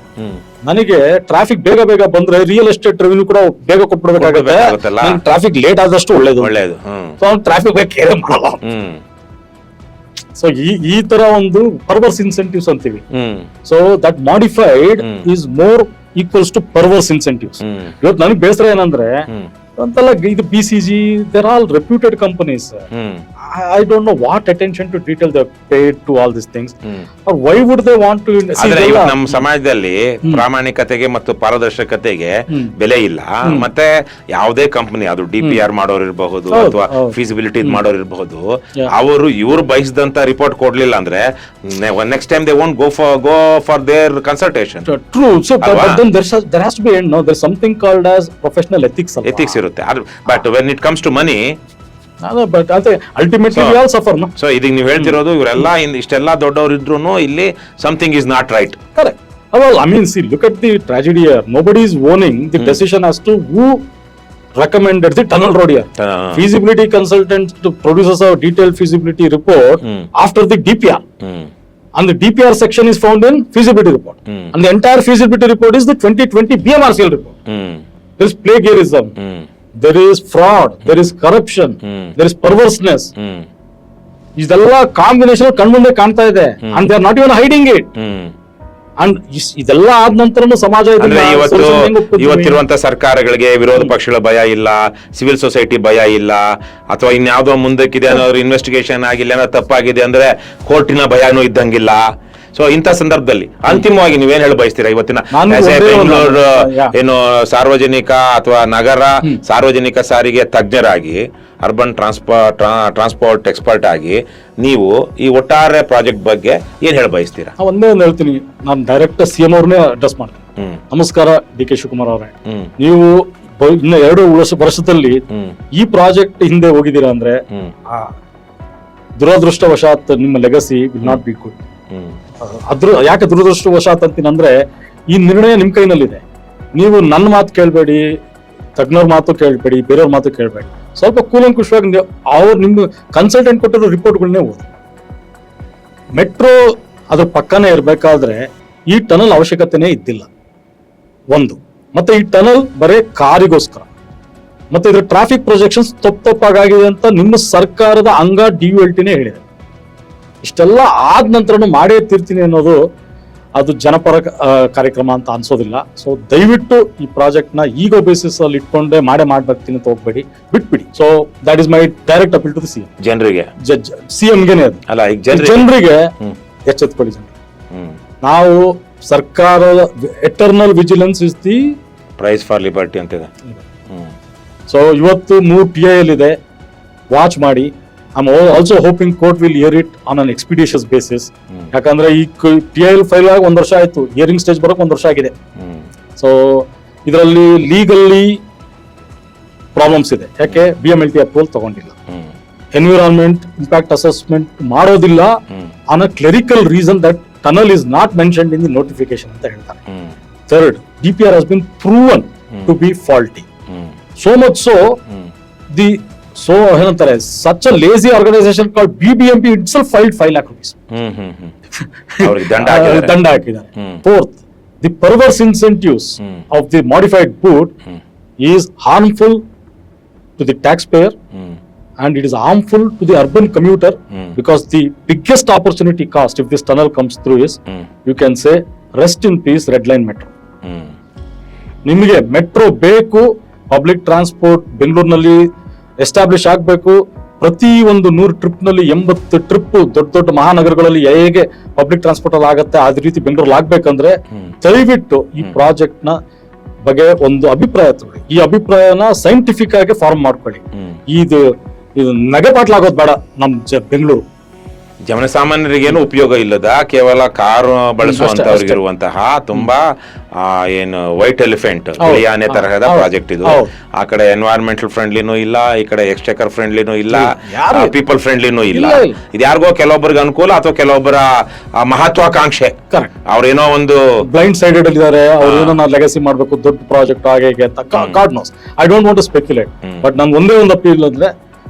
ನನಗೆ ಟ್ರಾಫಿಕ್ ಬೇಗ ಬಂದ್ರೆ ರಿಯಲ್ ಎಸ್ಟೇಟ್ ರೆವಿನ್ಯೂ ಕೂಡ ಬೇಗ ಕೊಟ್ಬಿಡ್ಬೇಕಾಗುತ್ತೆ. ಟ್ರಾಫಿಕ್ ಲೇಟ್ ಆದಷ್ಟು ಒಳ್ಳೇದು. ಒಳ್ಳೇದು. ಟ್ರಾಫಿಕ್ ಕೇರ್ ಮಾಡಲ್ಲ. ಸೊ ಈ ತರ ಒಂದು ಪರ್ವರ್ಸ್ ಇನ್ಸೆಂಟಿವ್ಸ್ ಅಂತೀವಿ. So that modified is more equals to perverse incentives. ಇವತ್ತು ನನಗೆ ಬೇಸರ ಏನಂದ್ರೆ ಅಂತೆಲ್ಲ ಇದು BCG, there all reputed companies. I don't know what attention to detail they paid to all these things, or why would they want to see. ಆದ್ರೆ ಇವತ್ತು ನಮ್ಮ ಸಮಾಜದಲ್ಲಿ ಪ್ರಾಮಾಣಿಕತೆಗೆ ಮತ್ತು ಪಾರದರ್ಶಕತೆಗೆ ಬೆಲೆ ಇಲ್ಲ. ಮತ್ತೆ ಯಾವುದೇ ಕಂಪನಿ, ಅದು DPR ಮಾಡೋರು ಇರಬಹುದು ಅಥವಾ ಫೀಸಿಬಿಲಿಟಿ ಮಾಡೋರು ಇರಬಹುದು, ಅವರು ಇವ್ರು ಬಯಸಿದಂತ ರಿಪೋರ್ಟ್ ಕೊಡ್ಲಿಲ್ಲ ಅಂದ್ರೆ next time they won't go for there consultation. True. So but then there has to be there's something called as professional ethics. Ethics ಇರುತ್ತೆ. But when it comes to money, but ultimately we all suffer, no? So ಇದೀಗ ನೀವು ಹೇಳ್ತಿರೋದು ಇವರೆಲ್ಲ ಇಷ್ಟೆಲ್ಲ ದೊಡ್ಡವರು ಇದ್ರು ಇಲ್ಲಿ something is not right. Correct. Well, I mean, see, look at the tragedy here. Nobody is owning the decision as to who recommended the tunnel road here. Feasibility consultant to produces a detailed feasibility report after the DPR. And the DPR section is found in feasibility report. And the entire feasibility report is the 2020 BMRCL report. There is plagiarism. There is fraud, there is corruption, there is perverseness. ಇದೆಲ್ಲ combination ಕಣ್ಮುಂದೆ ಕಾಣ್ತಾ ಇದೆ, and they are not even hiding it. And ಇದೆಲ್ಲ ಆದ ನಂತರ ಸಮಾಜ ಇವತ್ತಿರುವಂತ ಸರ್ಕಾರಗಳಿಗೆ ವಿರೋಧ ಪಕ್ಷಗಳ ಭಯ ಇಲ್ಲ, ಸಿವಿಲ್ ಸೊಸೈಟಿ ಭಯ ಇಲ್ಲ, ಅಥವಾ ಇನ್ಯಾವುದೋ ಮುಂದಕ್ಕಿದೆ ಅನ್ನೋರು ಇನ್ವೆಸ್ಟಿಗೇಷನ್ ಆಗಿಲ್ಲ, ಏನೋ ತಪ್ಪಾಗಿದೆ ಅಂದ್ರೆ ಕೋರ್ಟಿನ ಭಯನೂ ಇದ್ದಂಗಿಲ್ಲ. ಸೊ ಇಂಥ ಸಂದರ್ಭದಲ್ಲಿ ಅಂತಿಮವಾಗಿ ನೀವೇನ್ ಹೇಳ ಬಯಸ್ತೀರಾ ಇವತ್ತಿನ ಬೆಂಗಳೂರು ಏನು ಸಾರ್ವಜನಿಕ ಅಥವಾ ನಗರ ಸಾರ್ವಜನಿಕ ಸಾರಿಗೆ ತಜ್ಞರಾಗಿ, ಅರ್ಬನ್ ಟ್ರಾನ್ಸ್ಪೋರ್ಟ್ ಎಕ್ಸ್ಪರ್ಟ್ ಆಗಿ ನೀವು ಈ ಒಟ್ಟಾರೆ ಪ್ರಾಜೆಕ್ಟ್ ಬಗ್ಗೆ ಏನ್ ಹೇಳ ಬಯಸ್ತೀರಾ? ಒಂದೇ ಒಂದು ಹೇಳ್ತೀನಿ, ನಾನು ಡೈರೆಕ್ಟ್ CM ಅವ್ರನ್ನೇ ಅಡ್ರೆಸ್ ಮಾಡ್ತೀನಿ. ನಮಸ್ಕಾರ DK ಶಿವಕುಮಾರ್ ಅವರೇ, ನೀವು ಇನ್ನ 2 ವರ್ಷದಲ್ಲಿ ಈ ಪ್ರಾಜೆಕ್ಟ್ ಹಿಂದೆ ಹೋಗಿದ್ದೀರಾ ಅಂದ್ರೆ ದುರದೃಷ್ಟವಶಾತ್ ನಿಮ್ಮ legacy will not be good. ಯಾಕೆ ದುರದೃಷ್ಟವಶಾತ್ ಅಂತೀನಂದ್ರೆ ಈ ನಿರ್ಣಯ ನಿಮ್ ಕೈನಲ್ಲಿದೆ. ನೀವು ನನ್ನ ಮಾತು ಕೇಳಬೇಡಿ, ತಜ್ಞರ ಮಾತು ಕೇಳಬೇಡಿ, ಬೇರೆಯವ್ರ ಮಾತು ಕೇಳಬೇಡಿ. ಸ್ವಲ್ಪ ಕೂಲಂಕುಷವಾಗಿ ಅವ್ರು ನಿಮ್ಗೆ ಕನ್ಸಲ್ಟೆಂಟ್ ಕೊಟ್ಟಿರೋ ರಿಪೋರ್ಟ್ಗಳನ್ನೇ ಓದಿ. ಮೆಟ್ರೋ ಅದ್ರ ಪಕ್ಕನೇ ಇರ್ಬೇಕಾದ್ರೆ ಈ ಟನಲ್ ಅವಶ್ಯಕತೆನೇ ಇದ್ದಿಲ್ಲ ಒಂದು. ಮತ್ತೆ ಈ ಟನಲ್ ಬರೇ ಕಾರಿಗೋಸ್ಕರ, ಮತ್ತೆ ಇದ್ರ ಟ್ರಾಫಿಕ್ ಪ್ರೊಜೆಕ್ಷನ್ಸ್ ತಪ್ಪಾಗಿದೆ ಅಂತ ನಿಮ್ಮ ಸರ್ಕಾರದ ಅಂಗ DULTನೇ ಹೇಳಿದೆ. ಇಷ್ಟೆಲ್ಲ ಆದ ನಂತರ ಮಾಡೇ ತೀರ್ತೀನಿ ಅನ್ನೋದು ಅದು ಜನಪರ ಕಾರ್ಯಕ್ರಮ ಅಂತ ಅನ್ಸೋದಿಲ್ಲ. ಸೊ ದಯವಿಟ್ಟು ಈ ಪ್ರಾಜೆಕ್ಟ್ ನ ಈಗೋ ಬೇಸಿಸ್ ಅಲ್ಲಿ ಇಟ್ಕೊಂಡೆ ಮಾಡ್ಬರ್ತೀನಿ ಅಂತ ಹೋಗ್ಬೇಡಿ, ಬಿಟ್ಬಿಡಿ. So that is my direct appeal to the CM. ಜನರಿಗೆ CMಗೆನೇ ಅದು ಅಲ್ಲ, ಜನರಿಗೆ ಎಚ್ಚೆತ್ಕೊಳ್ಳಿ. ನಾವು ಸರ್ಕಾರದ eternal vigilance is the price for liberty ಅಂತಿದೆ. ಸೊ ಇವತ್ತು 3 TIL ಇದೆ, ವಾಚ್ ಮಾಡಿ. I'm also hoping court will hear it on an expeditious basis. ಯಾಕಂದ್ರೆ ಈ TIL ಫೈಲ್ ಆಗಿ 1 ವರ್ಷ ಆಯ್ತು, ಹಿಯರಿಂಗ್ ಸ್ಟೇಜ್ ಬರೋಕೆ 1 ವರ್ಷ ಆಗಿದೆ. ಸೊ ಇದರಲ್ಲಿ ಲೀಗಲ್ಲಿ ಪ್ರಾಬ್ಲಮ್ಸ್ ಇದೆ. ಯಾಕೆ BMLT ಅಪ್ರೂವಲ್ ತಗೊಂಡಿಲ್ಲ, ಎನ್ವಿರಾನ್ಮೆಂಟ್ ಇಂಪ್ಯಾಕ್ಟ್ ಅಸೆಸ್ಮೆಂಟ್ ಮಾಡೋದಿಲ್ಲ, on a clerical reason that tunnel is not mentioned in the notification ಅಂತ ಹೇಳ್ತಾರೆ. Third, DPR has been proven to be faulty. So much so ಏನಂತಾರೆ, such a lazy organization called BBMP itself filed 5 lakh rupees. ದಂಡ ಹಾಕಿದ್ದಾರೆ. Fourth, the perverse incentives of the modified boot is harmful to the taxpayer and it is harmful to the urban commuter because the biggest opportunity cost if this tunnel comes through is you can say rest in peace red line metro. ನಿಮಗೆ metro ಬೇಕು, public transport ಬೆಂಗಳೂರಿನಲ್ಲಿ establish ಆಗಬೇಕು. ಪ್ರತಿ ಒಂದು 100 trip ನಲ್ಲಿ 80 trip ದೊಡ್ಡ ಮಹಾನಗರಗಳಲ್ಲಿ ಹೇಗೆ public transport ಅಲ್ಲಿ ಆಗತ್ತೆ ಅದೇ ರೀತಿ ಬೆಂಗಳೂರಲ್ಲಿ ಆಗ್ಬೇಕಂದ್ರೆ ದಯವಿಟ್ಟು ಈ ಪ್ರಾಜೆಕ್ಟ್ ನ ಬಗ್ಗೆ ಒಂದು ಅಭಿಪ್ರಾಯ ತಗೊಳ್ಳಿ. ಈ ಅಭಿಪ್ರಾಯನ ಸೈಂಟಿಫಿಕ್ ಆಗಿ ಫಾರ್ಮ್ ಮಾಡ್ಕೊಳ್ಳಿ. ಇದು ನಗೆಪಾಟ್ಲಾಗೋದು ಬೇಡ. ನಮ್ ಬೆಂಗಳೂರು ಜನಸಾಮಾನ್ಯರಿಗೇನು ಉಪಯೋಗ ಇಲ್ಲದ, ಕೇವಲ ಕಾರು ಬಳಸುವಂತವ್ರಿಗಿರುವಂತಹ ತುಂಬಾ ಏನು ವೈಟ್ ಎಲಿಫೆಂಟ್ ಆನೆ ತರಹದ ಪ್ರಾಜೆಕ್ಟ್ ಇದು. ಆ ಕಡೆ ಎನ್ವೈರನ್ಮೆಂಟಲ್ ಫ್ರೆಂಡ್ಲಿನೂ ಇಲ್ಲ, ಈ ಕಡೆ ಎಕ್ಸ್ಚೆಕರ್ ಫ್ರೆಂಡ್ಲಿನೂ ಇಲ್ಲ, ಪೀಪಲ್ ಫ್ರೆಂಡ್ಲಿನೂ ಇಲ್ಲ. ಇದು ಯಾರಿಗೋ ಕೆಲವೊಬ್ಬರಿಗೆ ಅನುಕೂಲ ಅಥವಾ ಕೆಲವೊಬ್ಬರ ಮಹತ್ವಾಕಾಂಕ್ಷೆ. ಅವ್ರೇನೋ ಒಂದು ಬ್ಲೈಂಡ್ ಸೈಡೆಡ್ ಇದ್ದಾರೆ, ಅವ್ರೇನೋ ಲೆಗಸಿ ಮಾಡ್ಬೇಕು, ದೊಡ್ಡ ಪ್ರಾಜೆಕ್ಟ್ ಹಾಗೆ God knows. I don't want to speculate, but ನನ್ ಒಂದೇ ಒಂದು ಅಪೀಲ್ ಅಂದ್ರೆ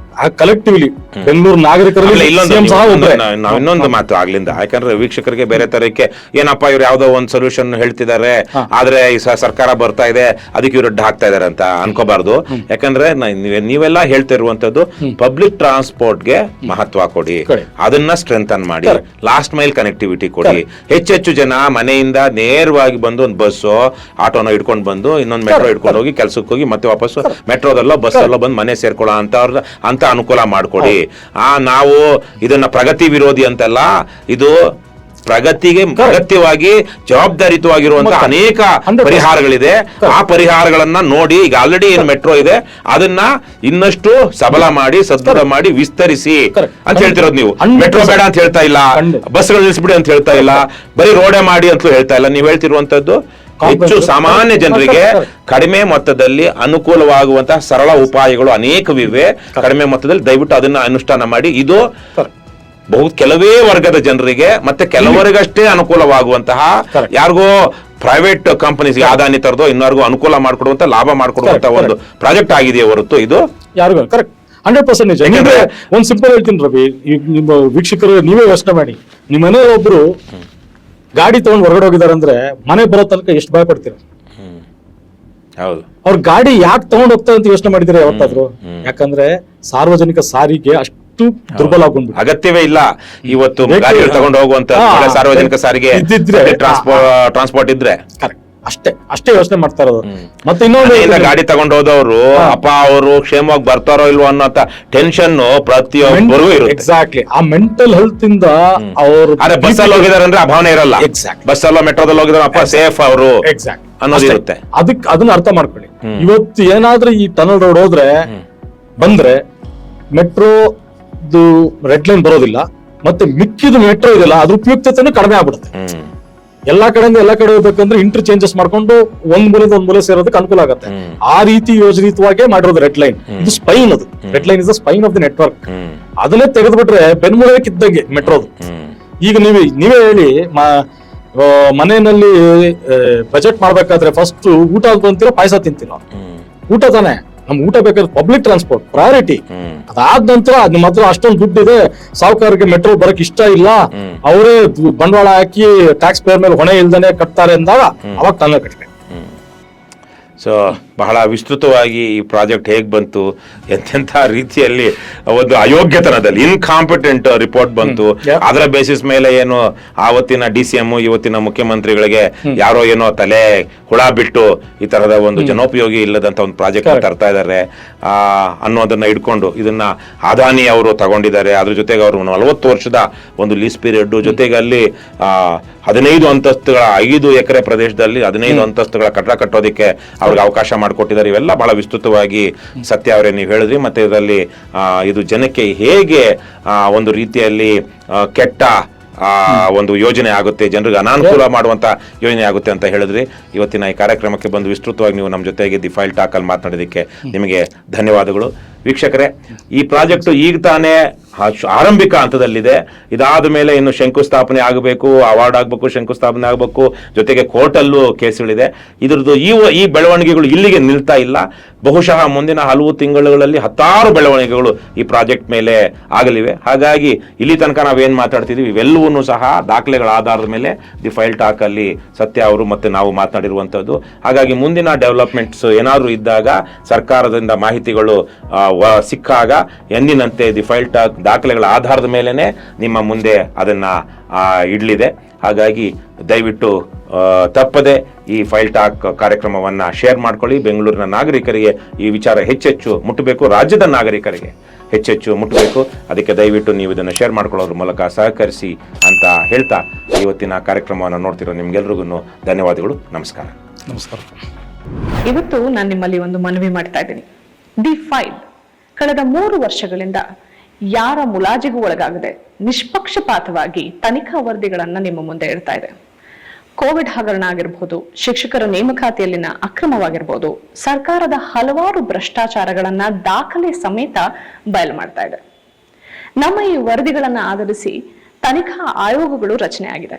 ಕಲೆಕ್ಟಿವ್ಲಿ ಬೆಂಗಳೂರು ಆಮೇಲೆ ನಾಗರಿಕರಲ್ಲಿ CM ಸಹ ಒಬ್ರೇ. ನಾವು ಇನ್ನೊಂದು ಮಾತು ಆಗ್ಲಿಂದ, ಯಾಕಂದ್ರೆ ವೀಕ್ಷಕರಿಗೆ ಬೇರೆ ತರಕ್ಕೆ ಏನಪ್ಪಾ ಇವ್ರು ಯಾವ್ದೋ ಒಂದು ಸೊಲ್ಯೂಷನ್ ಹೇಳ್ತಿದ್ದಾರೆ, ಆದ್ರೆ ಈ ಸರ್ಕಾರ ಬರ್ತಾ ಇದೆ ಅದಕ್ಕೆ ಇವ್ರು ಅಡ್ಡ ಹಾಕ್ತಾ ಇದಾರೆ ಅಂತ ಅನ್ಕೋಬಾರ್ದು. ಯಾಕಂದ್ರೆ ನೀವೆಲ್ಲ ಹೇಳ್ತಿರುವಂತದ್ದು ಪಬ್ಲಿಕ್ ಟ್ರಾನ್ಸ್ಪೋರ್ಟ್ಗೆ ಮಹತ್ವ ಕೊಡಿ, ಅದನ್ನ ಸ್ಟ್ರೆಂಥನ್ ಮಾಡಿ, ಲಾಸ್ಟ್ ಮೈಲ್ ಕನೆಕ್ಟಿವಿಟಿ ಕೊಡಿ. ಹೆಚ್ಚೆಚ್ಚು ಜನ ಮನೆಯಿಂದ ನೇರವಾಗಿ ಬಂದು ಒಂದು ಬಸ್ಸು ಆಟೋನ ಇಟ್ಕೊಂಡು ಬಂದು ಇನ್ನೊಂದು ಮೆಟ್ರೋ ಇಟ್ಕೊಂಡು ಹೋಗಿ ಕೆಲ್ಸಕ್ಕೆ ಹೋಗಿ ಮತ್ತೆ ವಾಪಸ್ ಮೆಟ್ರೋದಲ್ಲೋ ಬಸ್ಸಲ್ಲೋ ಬಂದು ಮನೆ ಸೇರ್ಕೊಳ್ಳೋ ಅಂತ ಅನುಕೂಲ ಮಾಡ್ಕೊಡಿ. ನಾವು ಇದನ್ನ ಪ್ರಗತಿ ವಿರೋಧಿ ಅಂತಲ್ಲ, ಇದು ಪ್ರಗತಿಗೆ ಅಗತ್ಯವಾಗಿ ಜವಾಬ್ದಾರಿಯುತವಾಗಿರುವಂತಹ ಅನೇಕ ಪರಿಹಾರಗಳಿದೆ. ಆ ಪರಿಹಾರಗಳನ್ನ ನೋಡಿ, ಈಗ ಆಲ್ರೆಡಿ ಏನು ಮೆಟ್ರೋ ಇದೆ ಅದನ್ನ ಇನ್ನಷ್ಟು ಸಬಲ ಮಾಡಿ, ಸದೃಢ ಮಾಡಿ, ವಿಸ್ತರಿಸಿ ಅಂತ ಹೇಳ್ತಿರೋದು ನೀವು. ಮೆಟ್ರೋ ಬೇಡ ಅಂತ ಹೇಳ್ತಾ ಇಲ್ಲ, ಬಸ್ಗಳು ನಿಲ್ಲಿಸ್ಬಿಡಿ ಅಂತ ಹೇಳ್ತಾ ಇಲ್ಲ, ಬರೀ ರೋಡೇ ಮಾಡಿ ಅಂತಲೂ ಹೇಳ್ತಾ ಇಲ್ಲ. ನೀವು ಹೇಳ್ತಿರುವಂತದ್ದು ಹೆಚ್ಚು ಸಾಮಾನ್ಯ ಜನರಿಗೆ ಕಡಿಮೆ ಮೊತ್ತದಲ್ಲಿ ಅನುಕೂಲವಾಗುವಂತಹ ಸರಳ ಉಪಾಯಗಳು ಅನೇಕವಿವೆ. ಕಡಿಮೆ ಮೊತ್ತದಲ್ಲಿ ದಯವಿಟ್ಟು ಅದನ್ನ ಅನುಷ್ಠಾನ ಮಾಡಿ. ಇದು ಕೆಲವೇ ವರ್ಗದ ಜನರಿಗೆ ಮತ್ತೆ ಕೆಲವರಿಗಷ್ಟೇ ಅನುಕೂಲವಾಗುವಂತಹ, ಯಾರಿಗೋ ಪ್ರೈವೇಟ್ ಕಂಪನೀಸ್ ಅದಾನಿ ತರದೋ ಇನ್ನಾರಿಗೂ ಅನುಕೂಲ ಮಾಡಿಕೊಡುವಂತ, ಲಾಭ ಮಾಡಿಕೊಡುವಂತ ಒಂದು ಪ್ರಾಜೆಕ್ಟ್ ಆಗಿದೆಯೇ ಹೊರತು ಇದು ಯಾರಿಗೂ ಕರೆಕ್ಟ್ 100% ನಿಜ. ಒಂದ್ ಸಿಂಪಲ್ ಹೇಳ್ತೀನಿ ರವಿ, ನಿಮ್ಮ ವೀಕ್ಷಕರು ನೀವೇ ಯೋಚನೆ ಮಾಡಿ, ನಿಮ್ಮ ಮನೆ ಒಬ್ರು ಗಾಡಿ ತಗೊಂಡು ಹೊರಗಡೆ ಹೋಗಿದಾರೆ ಅಂದ್ರೆ ಮನೆ ಬರೋ ತನಕ ಎಷ್ಟು ಭಯ ಪಡ್ತೀರ? ಹೌದು. ಅವ್ರ ಗಾಡಿ ಯಾಕೆ ತಗೊಂಡ್ ಹೋಗ್ತಾರೆ ಅಂತ ಯೋಚನೆ ಮಾಡಿದ್ರೆ ಯಾವತ್ತಾದ್ರು? ಯಾಕಂದ್ರೆ ಸಾರ್ವಜನಿಕ ಸಾರಿಗೆ ಅಷ್ಟು ದುರ್ಬಲ ಆಗೊಂಡು ಅಗತ್ಯವೇ ಇಲ್ಲ. ಇವತ್ತು ಗಾಡಿ ತಗೊಂಡು ಹೋಗುವಂತ ಸಾರ್ವಜನಿಕ ಸಾರಿಗೆ ಟ್ರಾನ್ಸ್ಪೋರ್ಟ್ ಇದ್ರೆ ಅಷ್ಟೇ ಯೋಚನೆ ಮಾಡ್ತಾ ಇರೋದು. ಮತ್ತೆ ಇನ್ನೊಂದು ಗಾಡಿ ತಗೊಂಡು ಹೋದವರು ಅಪ್ಪ ಅವರು ಕ್ಷೇಮವಾಗಿ ಬರ್ತಾರೋ ಇಲ್ವೋ ಅನ್ನೋ ಟೆನ್ಷನ್ ಪ್ರತಿಯೊಬ್ಬರಿಗೂ ಇರುತ್ತೆ. ಎಕ್ಸಾಕ್ಟ್ಲಿ. ಆ ಮೆಂಟಲ್ ಹೆಲ್ತ್ ಇಂದ ಅವರು ಬಸ್ಸಲ್ಲಿ ಹೋಗಿದಾರೆ ಅಂದ್ರೆ ಅಭಾವನೆ ಇರಲ್ಲ. ಬಸ್ಸಲ್ಲೋ ಮೆಟ್ರೋದಲ್ಲಿ ಹೋಗಿದಾರೆ ಅಪ್ಪ ಸೇಫ್ ಅವರು ಅನ್ನೋದಿರುತ್ತೆ. ಅದನ್ನ ಅರ್ಥ ಮಾಡ್ಕೊಳ್ಳಿ. ಇವತ್ತು ಏನಾದ್ರೂ ಈ ಟನಲ್ ರೋಡ್ ಹೋದ್ರೆ ಬಂದ್ರೆ ಮೆಟ್ರೋ ರೆಡ್ ಲೈನ್ ಬರೋದಿಲ್ಲ, ಮತ್ತೆ ಮಿಕ್ಕಿದ ಮೆಟ್ರೋ ಇದೆಲ್ಲ ಅದ್ರ ಉಪಯುಕ್ತತೆನೂ ಕಡಿಮೆ ಆಗ್ಬಿಡುತ್ತೆ. ಎಲ್ಲಾ ಕಡೆಯಿಂದ ಎಲ್ಲಾ ಕಡೆ ಹೋಗ್ಬೇಕಂದ್ರೆ ಇಂಟರ್ಚೇಂಜಸ್ ಮಾಡ್ಕೊಂಡು ಒಂದ್ ಮೂಲೆ ಸೇರೋದಕ್ಕೆ ಅನುಕೂಲ ಆಗುತ್ತೆ. ಆ ರೀತಿ ಯೋಜನಿತವಾಗಿ ಮಾಡಿರೋದು ರೆಡ್ ಲೈನ್. ಇದು ಸ್ಪೈನ್, ಅದು red line is the spine of the network. ಅದನ್ನೇ ತೆಗೆದ್ಬಿಟ್ರೆ ಬೆನ್ಮೂಳಕ್ಕಿದ್ದಂಗೆ ಮೆಟ್ರೋದು. ಈಗ ನೀವೇ ಹೇಳಿ, ಮನೆಯಲ್ಲಿ ಬಜೆಟ್ ಮಾಡ್ಬೇಕಾದ್ರೆ ಫಸ್ಟ್ ಊಟ ಅಂತೀರೋ ಪಾಯಸ ತಿಂತೀರೋ? ಊಟ ತಾನೆ ನಮ್ ಊಟ ಬೇಕಾದ್ರೆ ಪಬ್ಲಿಕ್ ಟ್ರಾನ್ಸ್ಪೋರ್ಟ್ ಪ್ರಯಾರಿಟಿ. ಅದಾದ ನಂತರ ನಿಮ್ಮ ಹತ್ರ ಅಷ್ಟೊಂದು ದುಡ್ಡಿದೆ, ಸಾಹುಕಾರರಿಗೆ ಮೆಟ್ರೋ ಬರಕ್ ಇಷ್ಟ ಇಲ್ಲ, ಅವರೇ ಬಂಡವಾಳ ಹಾಕಿ ಟ್ಯಾಕ್ಸ್ ಪೇಯರ್ ಮೇಲೆ ಹೊಣೆ ಇಲ್ದೇನೆ ಕಟ್ತಾರೆ ಅಂದಾಗ ಅವಾಗ ಟನಲ್ ಕಟ್ಟಬೇಕು. ಸೊ ಬಹಳ ವಿಸ್ತೃತವಾಗಿ ಈ ಪ್ರಾಜೆಕ್ಟ್ ಹೇಗೆ ಬಂತು, ಎಂತೆಂಥ ರೀತಿಯಲ್ಲಿ ಒಂದು ಅಯೋಗ್ಯತನದಲ್ಲಿ ಇನ್ಕಾಂಪಿಟೆಂಟ್ ರಿಪೋರ್ಟ್ ಬಂತು, ಅದರ ಬೇಸಿಸ್ ಮೇಲೆ ಏನು ಆವತ್ತಿನ DCM ಇವತ್ತಿನ ಮುಖ್ಯಮಂತ್ರಿಗಳಿಗೆ ಯಾರೋ ಏನೋ ತಲೆ ಹುಳ ಬಿಟ್ಟು ಈ ತರದ ಒಂದು ಜನೋಪಯೋಗಿ ಇಲ್ಲದಂತ ಒಂದು ಪ್ರಾಜೆಕ್ಟ್ ತರ್ತಾ ಇದ್ದಾರೆ ಅನ್ನೋದನ್ನ ಇಟ್ಕೊಂಡು ಇದನ್ನ ಅದಾನಿ ಅವರು ತಗೊಂಡಿದ್ದಾರೆ. ಅದ್ರ ಜೊತೆಗೆ ಅವರು 40 ವರ್ಷದ ಒಂದು ಲೀಸ್ ಪೀರಿಯಡ್, ಜೊತೆಗೆ ಅಲ್ಲಿ 15 ಅಂತಸ್ತುಗಳ 5 ಎಕರೆ ಪ್ರದೇಶದಲ್ಲಿ 15 ಅಂತಸ್ತುಗಳ ಕಟ್ಟಡ ಕಟ್ಟೋದಕ್ಕೆ ಅವ್ರಿಗೆ ಅವಕಾಶ ಮಾಡಿಕೊಟ್ಟಿದ್ದಾರೆ. ಇವೆಲ್ಲ ಬಹಳ ವಿಸ್ತೃತವಾಗಿ ಸತ್ಯ ಅವರೇ ನೀವು ಹೇಳಿದ್ರಿ. ಮತ್ತೆ ಇದರಲ್ಲಿ ಇದು ಜನಕ್ಕೆ ಹೇಗೆ ಒಂದು ರೀತಿಯಲ್ಲಿ ಕೆಟ್ಟ ಒಂದು ಯೋಜನೆ ಆಗುತ್ತೆ, ಜನರಿಗೆ ಅನಾನುಕೂಲ ಮಾಡುವಂತ ಯೋಜನೆ ಆಗುತ್ತೆ ಅಂತ ಹೇಳಿದ್ರಿ. ಇವತ್ತಿನ ಈ ಕಾರ್ಯಕ್ರಮಕ್ಕೆ ಬಂದು ವಿಸ್ತೃತವಾಗಿ ನೀವು ನಮ್ಮ ಜೊತೆಗೆ ದಿ ಫೈಲ್ ಟಾಕ್ ಅಲ್ಲಿ ಮಾತನಾಡೋದಕ್ಕೆ ನಿಮಗೆ ಧನ್ಯವಾದಗಳು. ವೀಕ್ಷಕರೇ, ಈ ಪ್ರಾಜೆಕ್ಟ್ ಈಗ ತಾನೇ ಆರಂಭಿಕ ಹಂತದಲ್ಲಿದೆ. ಇದಾದ ಮೇಲೆ ಇನ್ನು ಶಂಕುಸ್ಥಾಪನೆ ಆಗಬೇಕು, ಅವಾರ್ಡ್ ಆಗಬೇಕು, ಶಂಕುಸ್ಥಾಪನೆ ಆಗಬೇಕು, ಜೊತೆಗೆ ಕೋರ್ಟಲ್ಲೂ ಕೇಸುಗಳಿದೆ. ಇದ್ರದ್ದು ಈ ಬೆಳವಣಿಗೆಗಳು ಇಲ್ಲಿಗೆ ನಿಲ್ತಾ ಇಲ್ಲ. ಬಹುಶಃ ಮುಂದಿನ ಹಲವು ತಿಂಗಳುಗಳಲ್ಲಿ 10 ಬೆಳವಣಿಗೆಗಳು ಈ ಪ್ರಾಜೆಕ್ಟ್ ಮೇಲೆ ಆಗಲಿವೆ. ಹಾಗಾಗಿ ಇಲ್ಲಿ ತನಕ ನಾವೇನು ಮಾತಾಡ್ತಿದ್ದೀವಿ ಇವೆಲ್ಲವನ್ನೂ ಸಹ ದಾಖಲೆಗಳ ಆಧಾರದ ಮೇಲೆ ದಿ ಫೈಲ್ ಟಾಕ್ ಅಲ್ಲಿ ಸತ್ಯ ಅವರು ಮತ್ತೆ ನಾವು ಮಾತನಾಡಿರುವಂಥದ್ದು. ಹಾಗಾಗಿ ಮುಂದಿನ ಡೆವಲಪ್ಮೆಂಟ್ಸ್ ಏನಾದರೂ ಇದ್ದಾಗ ಸರ್ಕಾರದಿಂದ ಮಾಹಿತಿಗಳು ಸಿಕ್ಕಾಗ ಎಂದಿನಂತೆ ದಿ ಫೈಲ್ ಟಾಕ್ ದಾಖಲೆಗಳ ಆಧಾರದ ಮೇಲೆನೆ ನಿಮ್ಮ ಮುಂದೆ ಅದನ್ನ ಇಡಲಿದೆ. ಹಾಗಾಗಿ ದಯವಿಟ್ಟು ತಪ್ಪದೆ ಈ ಫೈಲ್ ಟಾಕ್ ಕಾರ್ಯಕ್ರಮವನ್ನ ಶೇರ್ ಮಾಡ್ಕೊಳ್ಳಿ. ಬೆಂಗಳೂರಿನ ನಾಗರಿಕರಿಗೆ ಈ ವಿಚಾರ ಹೆಚ್ಚೆಚ್ಚು ಮುಟ್ಟಬೇಕು, ರಾಜ್ಯದ ನಾಗರಿಕರಿಗೆ ಹೆಚ್ಚೆಚ್ಚು ಮುಟ್ಟಬೇಕು. ಅದಕ್ಕೆ ದಯವಿಟ್ಟು ನೀವು ಇದನ್ನು ಶೇರ್ ಮಾಡ್ಕೊಳ್ಳೋದ್ರ ಮೂಲಕ ಸಹಕರಿಸಿ ಅಂತ ಹೇಳ್ತಾ ಇವತ್ತಿನ ಕಾರ್ಯಕ್ರಮವನ್ನು ನೋಡ್ತಿರೋ ನಿಮ್ಗೆಲ್ರಿಗೂ ಧನ್ಯವಾದಗಳು. ನಮಸ್ಕಾರ. ನಮಸ್ಕಾರ. ಇವತ್ತು ನಾನು ನಿಮ್ಮಲ್ಲಿ ಒಂದು ಮನವಿ ಮಾಡ್ತಾ ಇದ್ದೀನಿ. ದಿ ಫೈಲ್ ಕಳೆದ 3 ವರ್ಷಗಳಿಂದ ಯಾರ ಮುಲಾಜಿಗೂ ಒಳಗಾಗದೆ ನಿಷ್ಪಕ್ಷಪಾತವಾಗಿ ತನಿಖಾ ವರದಿಗಳನ್ನ ನಿಮ್ಮ ಮುಂದೆ ಇಡ್ತಾ ಇದೆ. ಕೋವಿಡ್ ಹಗರಣ ಆಗಿರಬಹುದು, ಶಿಕ್ಷಕರ ನೇಮಕಾತಿಯಲ್ಲಿನ ಅಕ್ರಮವಾಗಿರ್ಬೋದು, ಸರ್ಕಾರದ ಹಲವಾರು ಭ್ರಷ್ಟಾಚಾರಗಳನ್ನ ದಾಖಲೆ ಸಮೇತ ಬಯಲು ಮಾಡ್ತಾ ಇದೆ. ನಮ್ಮ ಈ ವರದಿಗಳನ್ನ ಆಧರಿಸಿ ತನಿಖಾ ಆಯೋಗಗಳು ರಚನೆ ಆಗಿದೆ.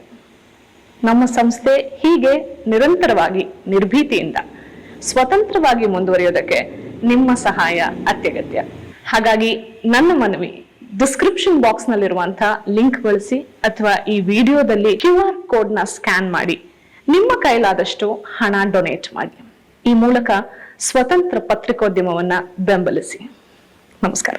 ನಮ್ಮ ಸಂಸ್ಥೆ ಹೀಗೆ ನಿರಂತರವಾಗಿ ನಿರ್ಭೀತಿಯಿಂದ ಸ್ವತಂತ್ರವಾಗಿ ಮುಂದುವರಿಯೋದಕ್ಕೆ ನಿಮ್ಮ ಸಹಾಯ ಅತ್ಯಗತ್ಯ. ಹಾಗಾಗಿ ನನ್ನ ಮನವಿ, ಡಿಸ್ಕ್ರಿಪ್ಷನ್ ಬಾಕ್ಸ್ ನಲ್ಲಿರುವಂತಹ ಲಿಂಕ್ ಬಳಸಿ ಅಥವಾ ಈ ವಿಡಿಯೋದಲ್ಲಿ QR ಕೋಡ್ ನ ಸ್ಕ್ಯಾನ್ ಮಾಡಿ ನಿಮ್ಮ ಕೈಲಾದಷ್ಟು ಹಣ ಡೊನೇಟ್ ಮಾಡಿ. ಈ ಮೂಲಕ ಸ್ವತಂತ್ರ ಪತ್ರಿಕೋದ್ಯಮವನ್ನ ಬೆಂಬಲಿಸಿ. ನಮಸ್ಕಾರ.